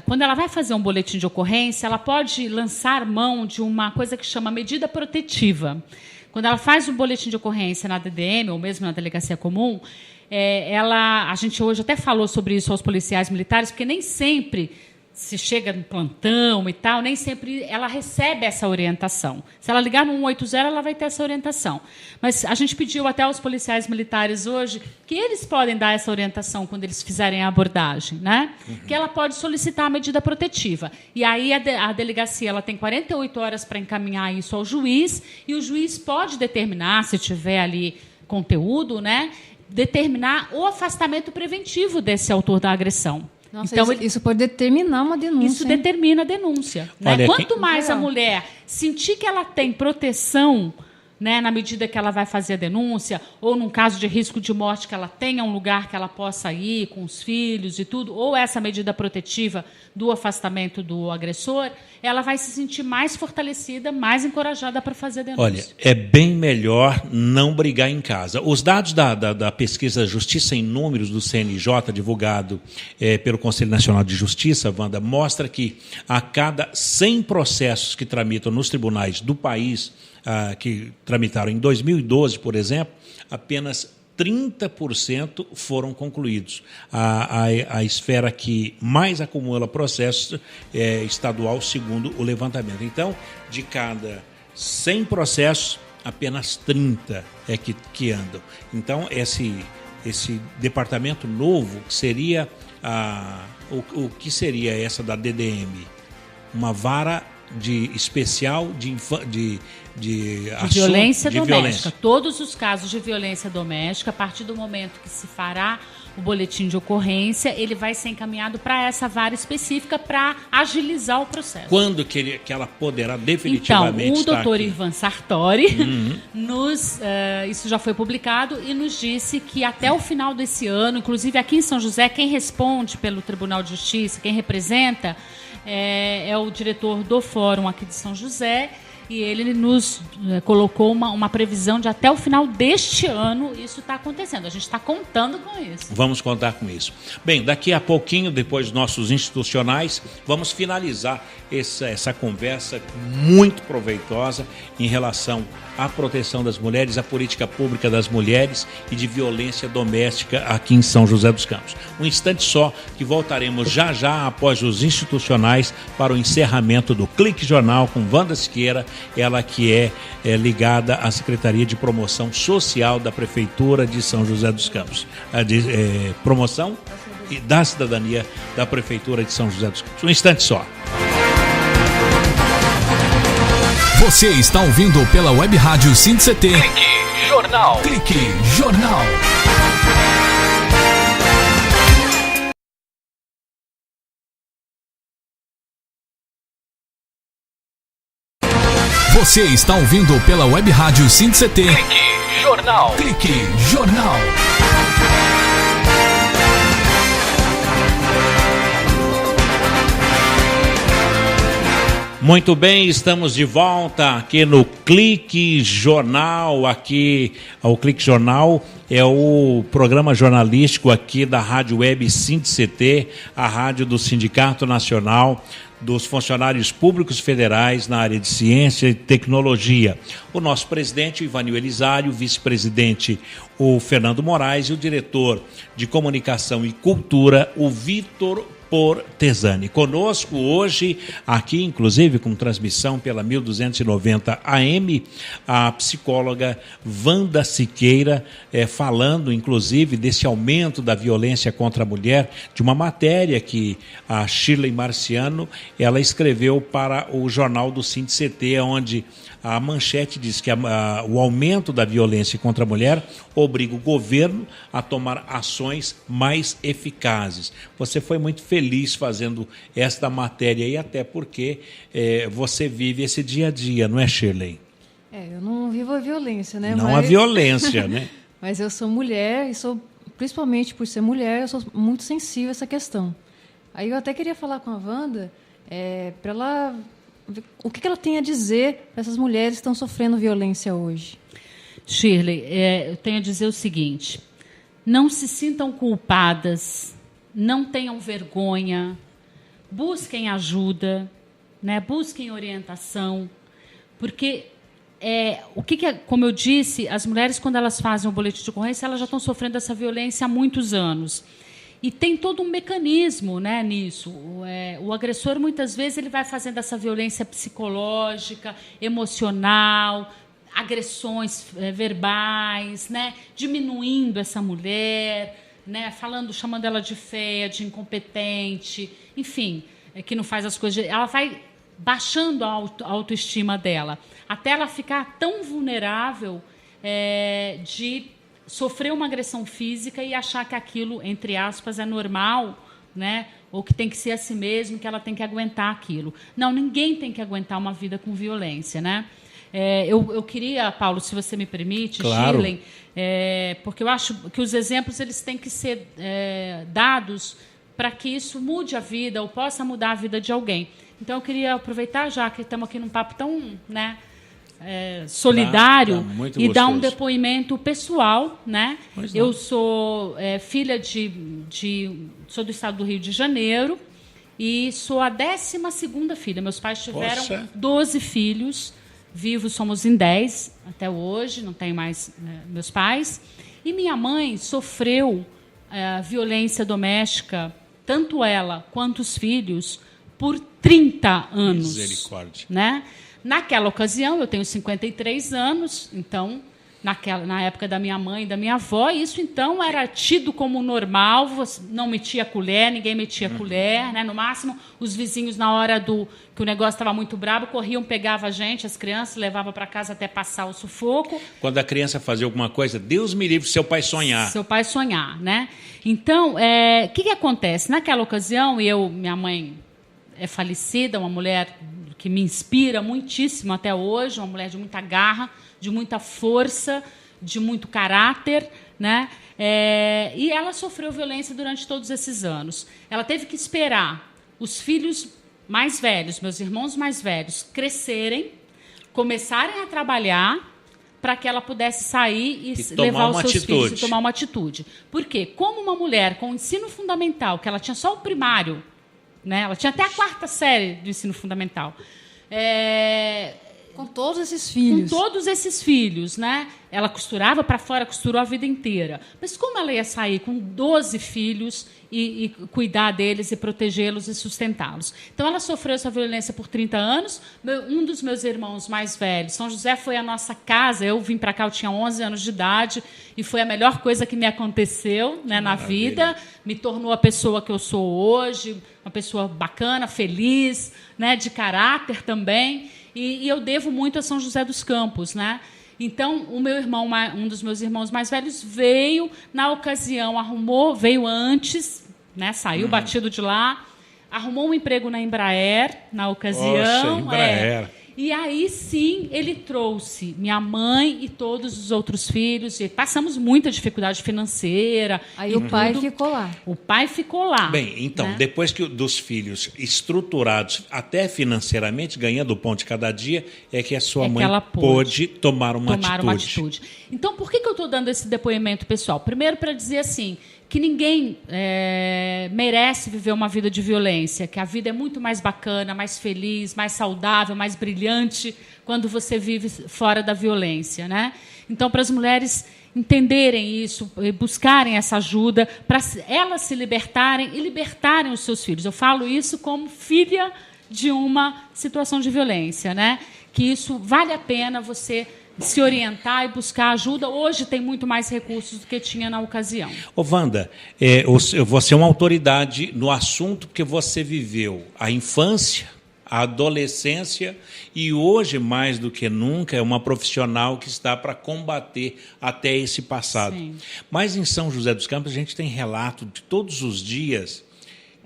quando ela vai fazer um boletim de ocorrência, ela pode lançar mão de uma coisa que chama medida protetiva. Quando ela faz um boletim de ocorrência na DDM, ou mesmo na delegacia comum, a gente hoje até falou sobre isso aos policiais militares, porque nem sempre se chega no plantão e tal, nem sempre ela recebe essa orientação. Se ela ligar no 180, ela vai ter essa orientação. Mas a gente pediu até aos policiais militares hoje que eles podem dar essa orientação quando eles fizerem a abordagem, né? Que ela pode solicitar a medida protetiva. E aí a delegacia ela tem 48 horas para encaminhar isso ao juiz, e o juiz pode determinar, se tiver ali conteúdo, né, determinar o afastamento preventivo desse autor da agressão. Nossa, então, isso pode determinar uma denúncia. Isso determina a denúncia. Né? Olha, quanto mais a mulher sentir que ela tem proteção né, na medida que ela vai fazer a denúncia, ou num caso de risco de morte, que ela tenha um lugar que ela possa ir com os filhos e tudo, ou essa medida protetiva do afastamento do agressor, ela vai se sentir mais fortalecida, mais encorajada para fazer a denúncia. Olha, é bem melhor não brigar em casa. Os dados da pesquisa Justiça em Números do CNJ, divulgado pelo Conselho Nacional de Justiça, Wanda, mostra que a cada 100 processos que tramitam nos tribunais do país, que tramitaram em 2012, por exemplo, apenas 30% foram concluídos. A esfera que mais acumula processos é estadual, segundo o levantamento. Então, de cada 100 processos, apenas 30 é que andam. Então, esse departamento novo seria o que seria essa da DDM? Uma vara especial de violência doméstica. Todos os casos de violência doméstica, a partir do momento que se fará o boletim de ocorrência, ele vai ser encaminhado para essa vara específica para agilizar o processo. Quando que ela poderá definitivamente estar aqui? Então, o doutor Ivan Sartori, isso já foi publicado, e nos disse que até o final desse ano, inclusive aqui em São José, quem responde pelo Tribunal de Justiça, quem representa, é o diretor do Fórum aqui de São José, e ele nos colocou uma previsão de até o final deste ano isso está acontecendo. A gente está contando com isso. Vamos contar com isso. Bem, daqui a pouquinho, depois dos nossos institucionais, vamos finalizar essa conversa muito proveitosa em relação à proteção das mulheres, à política pública das mulheres e de violência doméstica aqui em São José dos Campos. Um instante só, que voltaremos já após os institucionais para o encerramento do Clique Jornal com Wanda Siqueira, ela que é ligada à Secretaria de Promoção Social da Prefeitura de São José dos Campos. Promoção da Cidadania da Prefeitura de São José dos Campos. Um instante só. Você está ouvindo pela Web Rádio SINT-CT. Clique Jornal. Clique Jornal. Você está ouvindo pela Web Rádio SINT-CT. Clique Jornal. Clique Jornal. Muito bem, estamos de volta aqui no Clique Jornal. Aqui, o Clique Jornal é o programa jornalístico aqui da Rádio Web SINT-CT, a rádio do Sindicato Nacional dos Funcionários Públicos Federais na área de Ciência e Tecnologia. O nosso presidente, o Ivanil Elisário, o vice-presidente, o Fernando Moraes, e o diretor de Comunicação e Cultura, o Vitor Portesani. Conosco hoje, aqui inclusive com transmissão pela 1290 AM, a psicóloga Wanda Siqueira, falando inclusive desse aumento da violência contra a mulher, de uma matéria que a Shirley Marciano ela escreveu para o jornal do SINT-CT, onde a manchete diz que o aumento da violência contra a mulher obriga o governo a tomar ações mais eficazes. Você foi muito feliz fazendo esta matéria e até porque você vive esse dia a dia, não é, Shirley? Eu não vivo a violência, né? Não a violência, né? Mas eu sou mulher e principalmente por ser mulher, eu sou muito sensível a essa questão. Aí eu até queria falar com a Wanda para ela o que ela tem a dizer para essas mulheres que estão sofrendo violência hoje. Shirley, eu tenho a dizer o seguinte: não se sintam culpadas, não tenham vergonha, busquem ajuda, né? Busquem orientação, porque como eu disse, as mulheres, quando elas fazem o boletim de ocorrência, elas já estão sofrendo essa violência há muitos anos. E tem todo um mecanismo, né, nisso. O agressor, muitas vezes, ele vai fazendo essa violência psicológica, emocional, agressões verbais, né, diminuindo essa mulher, né, chamando ela de feia, de incompetente, enfim, que não faz as coisas. Ela vai baixando a autoestima dela, até ela ficar tão vulnerável de sofrer uma agressão física e achar que aquilo, entre aspas, é normal, né? Ou que tem que ser assim mesmo, que ela tem que aguentar aquilo. Não, ninguém tem que aguentar uma vida com violência, né? Eu queria, Paulo, se você me permite, claro. Shirley, porque eu acho que os exemplos eles têm que ser dados para que isso mude a vida ou possa mudar a vida de alguém. Então, eu queria aproveitar, já que estamos aqui num papo tão solidário, muito e dar um gostoso. depoimento pessoal. Né? Eu sou filha sou do estado do Rio de Janeiro e sou a 12ª filha. Meus pais tiveram 12 filhos, vivos somos em 10 até hoje, não tenho mais meus pais. E minha mãe sofreu violência doméstica, tanto ela quanto os filhos, por 30 anos. Misericórdia. Né? Naquela ocasião, eu tenho 53 anos, então, na época da minha mãe e da minha avó, isso, então, era tido como normal, não metia colher, ninguém metia colher, né? No máximo, os vizinhos, na hora que o negócio estava muito bravo, corriam, pegavam a gente, as crianças, levavam para casa até passar o sufoco. Quando a criança fazia alguma coisa, Deus me livre, seu pai sonhar. Seu pai sonhar, né? Então, o que acontece? Naquela ocasião, minha mãe é falecida, uma mulher que me inspira muitíssimo até hoje, uma mulher de muita garra, de muita força, de muito caráter, né? E ela sofreu violência durante todos esses anos. Ela teve que esperar os filhos mais velhos, meus irmãos mais velhos, crescerem, começarem a trabalhar, para que ela pudesse sair e levar os seus filhos e tomar uma atitude. Por quê? Como uma mulher com ensino fundamental, que ela tinha só o primário, né? Ela tinha até a 4ª série do ensino fundamental. Com todos esses filhos. Com todos esses filhos, né? Ela costurava para fora, costurou a vida inteira. Mas como ela ia sair com 12 filhos e cuidar deles e protegê-los e sustentá-los? Então, ela sofreu essa violência por 30 anos. Um dos meus irmãos mais velhos, São José, foi a nossa casa. Eu vim para cá, eu tinha 11 anos de idade, e foi a melhor coisa que me aconteceu, né, na vida. Me tornou a pessoa que eu sou hoje, uma pessoa bacana, feliz, né, de caráter também. E eu devo muito a São José dos Campos, né? Então, um dos meus irmãos mais velhos veio, na ocasião, veio antes, né? Saiu batido de lá, arrumou um emprego na Embraer, na ocasião. Poxa, Embraer. E aí, sim, ele trouxe minha mãe e todos os outros filhos. E passamos muita dificuldade financeira. Aí o pai ficou lá. O pai ficou lá. Bem, então, né? Depois dos filhos estruturados, até financeiramente, ganhando o pão de cada dia, é que a sua mãe pôde tomar uma atitude. Então, por que eu estou dando esse depoimento pessoal? Primeiro, para dizer assim, que ninguém merece viver uma vida de violência, que a vida é muito mais bacana, mais feliz, mais saudável, mais brilhante quando você vive fora da violência, né? Então, para as mulheres entenderem isso, buscarem essa ajuda, para elas se libertarem e libertarem os seus filhos. Eu falo isso como filha de uma situação de violência, né? Que isso vale a pena você se orientar e buscar ajuda. Hoje tem muito mais recursos do que tinha na ocasião. Ô, Wanda, você é uma autoridade no assunto porque você viveu a infância, a adolescência e hoje, mais do que nunca, é uma profissional que está para combater até esse passado. Sim. Mas em São José dos Campos a gente tem relato de todos os dias.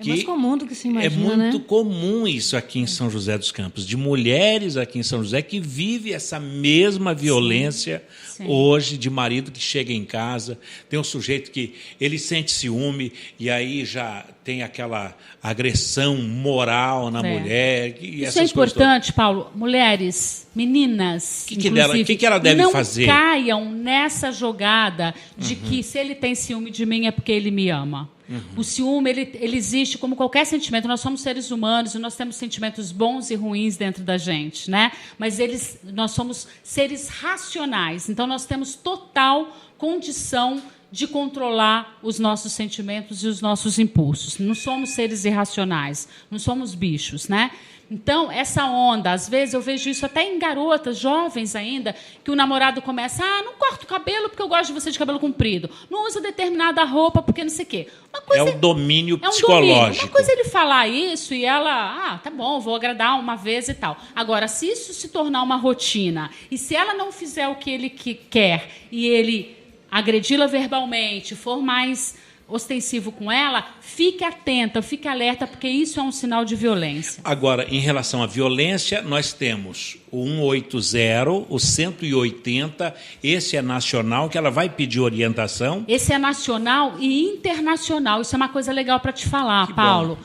É mais comum do que se imagina, É muito comum isso aqui em São José dos Campos, de mulheres aqui em São José que vivem essa mesma violência hoje, de marido que chega em casa, tem um sujeito que ele sente ciúme e aí já tem aquela agressão moral na mulher. E isso é importante, Paulo. Mulheres, meninas, o que ela deve fazer? Não caiam nessa jogada de que se ele tem ciúme de mim é porque ele me ama. O ciúme, ele existe como qualquer sentimento. Nós somos seres humanos e nós temos sentimentos bons e ruins dentro da gente, né? Mas nós somos seres racionais. Então, nós temos total condição de controlar os nossos sentimentos e os nossos impulsos. Não somos seres irracionais, não somos bichos, né? Então, essa onda, às vezes eu vejo isso até em garotas, jovens ainda, que o namorado começa, não corta o cabelo porque eu gosto de você de cabelo comprido, não usa determinada roupa porque não sei o quê. Uma coisa, o domínio psicológico. Uma coisa é ele falar isso e ela, tá bom, vou agradar uma vez e tal. Agora, se isso se tornar uma rotina, e se ela não fizer o que ele quer, e ele agredi-la verbalmente, for mais ostensivo com ela, fique atenta, fique alerta, porque isso é um sinal de violência. Agora, em relação à violência, nós temos o 180, o 180, esse é nacional, que ela vai pedir orientação. Esse é nacional e internacional. Isso é uma coisa legal para te falar, Que Paulo. bom.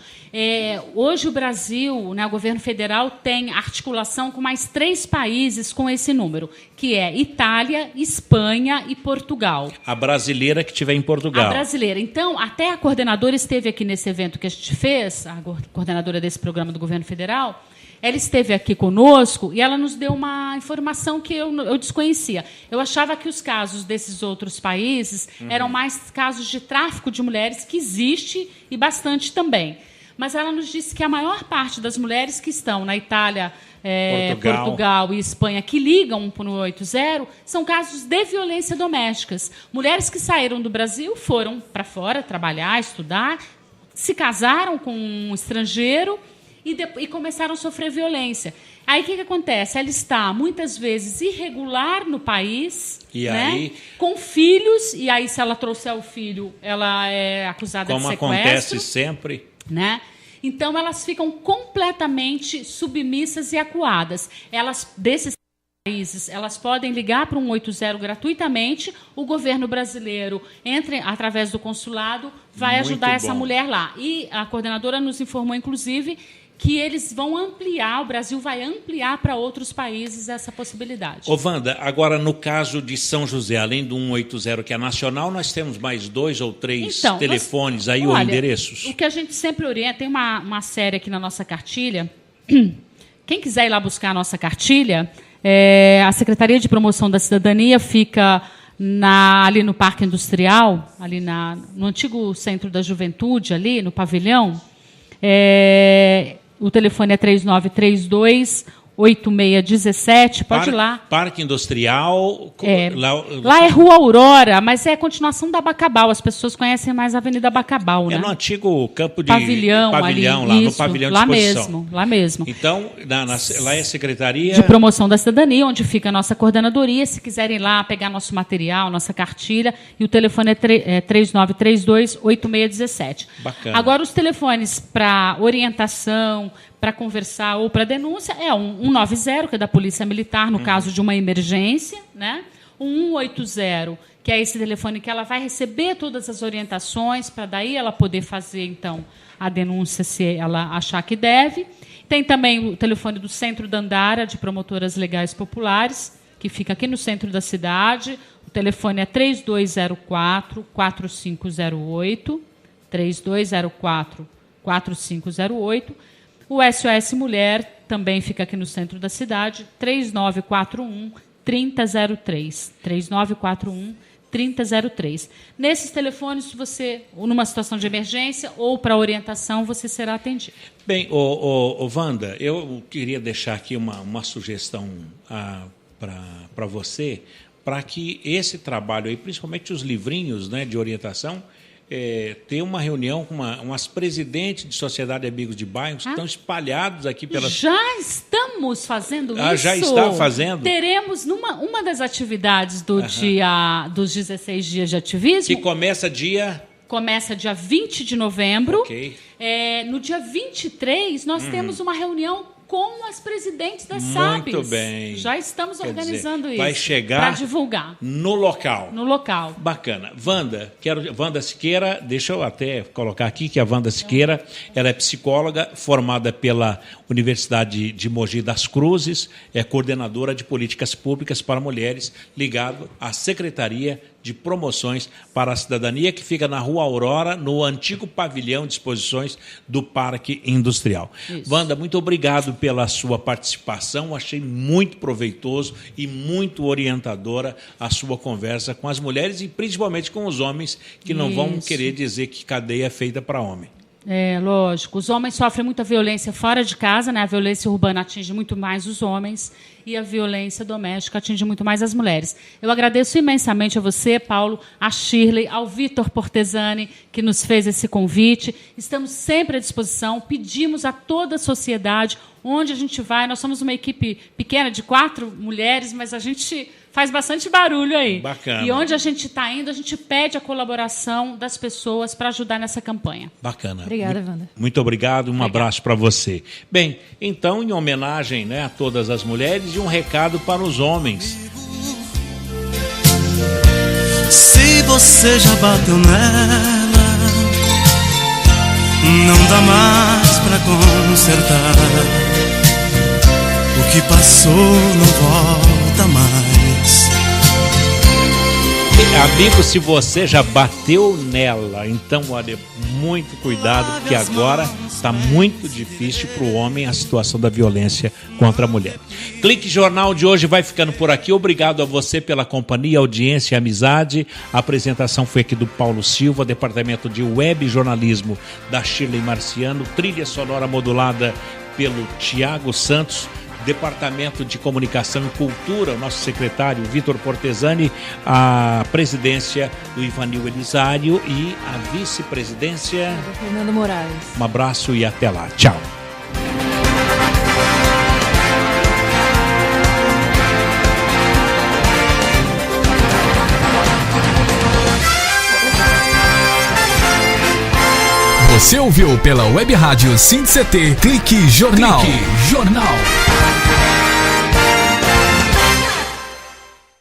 Hoje o Brasil, né, o governo federal, tem articulação com mais 3 países com esse número, que é Itália, Espanha e Portugal. A brasileira que estiver em Portugal. A brasileira. Então, até a coordenadora esteve aqui nesse evento que a gente fez, a coordenadora desse programa do governo federal, ela esteve aqui conosco e ela nos deu uma informação que eu desconhecia. Eu achava que os casos desses outros países eram mais casos de tráfico de mulheres, que existe e bastante também. Mas ela nos disse que a maior parte das mulheres que estão na Itália, Portugal e Espanha, que ligam para o 180, são casos de violência domésticas. Mulheres que saíram do Brasil, foram para fora trabalhar, estudar, se casaram com um estrangeiro e começaram a sofrer violência. Aí o que acontece? Ela está, muitas vezes, irregular no país, né? Com filhos, e aí, se ela trouxer o filho, ela é acusada de sequestro. Como acontece sempre. Né? Então, elas ficam completamente submissas e acuadas. Desses países, elas podem ligar para o 180 gratuitamente. O governo brasileiro, através do consulado, vai ajudar essa mulher lá. E a coordenadora nos informou, inclusive, que eles vão ampliar, o Brasil vai ampliar para outros países essa possibilidade. Ô, Wanda, agora no caso de São José, além do 180, que é nacional, nós temos mais 2 ou 3 telefones aí, ou endereços? O que a gente sempre orienta, tem uma série aqui na nossa cartilha, quem quiser ir lá buscar a nossa cartilha, a Secretaria de Promoção da Cidadania fica ali no Parque Industrial, ali no antigo Centro da Juventude, ali no pavilhão. O telefone é 3932-8617, pode ir lá. Parque Industrial. Lá é Rua Aurora, mas é a continuação da Bacabal. As pessoas conhecem mais a Avenida Bacabal, né? É no antigo campo de pavilhão lá, isso, no pavilhão de exposição. Lá mesmo. Então, lá é a Secretaria de Promoção da Cidadania, onde fica a nossa coordenadoria. Se quiserem ir lá pegar nosso material, nossa cartilha, e o telefone é 3932-8617. Bacana. Agora, os telefones para orientação, para conversar ou para denúncia, é o 190, que é da Polícia Militar, no caso de uma emergência, né? O 180, que é esse telefone que ela vai receber todas as orientações, para daí ela poder fazer, então, a denúncia, se ela achar que deve. Tem também o telefone do Centro da Andara, de Promotoras Legais Populares, que fica aqui no centro da cidade. O telefone é 3204-4508, 3204-4508. O SOS Mulher também fica aqui no centro da cidade, 3941-3003. 3941-3003. Nesses telefones, você, numa situação de emergência ou para orientação, você será atendido. Bem, Wanda, eu queria deixar aqui uma sugestão para você, para que esse trabalho aí, principalmente os livrinhos, né, de orientação, ter uma reunião com umas presidentes de Sociedade de Amigos de Bairros que estão espalhados aqui pelas... Já estamos fazendo isso. Já está fazendo? Teremos uma das atividades dos 16 dias de ativismo... Que começa dia 20 de novembro. Ok. No dia 23, nós temos uma reunião com as presidentes das SAPs. Muito bem. Já estamos organizando isso. Vai chegar para divulgar. No local. No local. Bacana. Wanda Siqueira, deixa eu até colocar aqui que a Wanda Siqueira, ela é psicóloga, formada pela Universidade de Mogi das Cruzes, é coordenadora de políticas públicas para mulheres, ligado à Secretaria de Promoções para a Cidadania, que fica na Rua Aurora, no antigo pavilhão de exposições do Parque Industrial. Isso. Wanda, muito obrigado pela sua participação, achei muito proveitoso e muito orientadora a sua conversa com as mulheres e principalmente com os homens, que não vão querer dizer que cadeia é feita para homem. Lógico. Os homens sofrem muita violência fora de casa, né? A violência urbana atinge muito mais os homens e a violência doméstica atinge muito mais as mulheres. Eu agradeço imensamente a você, Paulo, a Shirley, ao Vitor Portesani, que nos fez esse convite. Estamos sempre à disposição. Pedimos a toda a sociedade onde a gente vai. Nós somos uma equipe pequena de 4 mulheres, mas a gente faz bastante barulho aí. Bacana. E onde a gente está indo, a gente pede a colaboração das pessoas para ajudar nessa campanha. Bacana. Obrigada, Wanda. Muito obrigado, um abraço para você. Bem, então, em homenagem, né, a todas as mulheres, e um recado para os homens. Se você já bateu nela, não dá mais pra consertar. O que passou não volta mais. Amigo, se você já bateu nela, então olha, muito cuidado, porque agora está muito difícil para o homem a situação da violência contra a mulher. Clique Jornal de hoje vai ficando por aqui. Obrigado a você pela companhia, audiência e amizade. A apresentação foi aqui do Paulo Silva, departamento de web jornalismo da Shirley Marciano, trilha sonora modulada pelo Tiago Santos, Departamento de Comunicação e Cultura, o nosso secretário Vitor Portesani, a presidência do Ivanil Elisário e a vice-presidência Fernando Moraes. Um abraço e até lá. Tchau. Você ouviu pela Web Rádio SINT-CT Clique Jornal. Clique Jornal.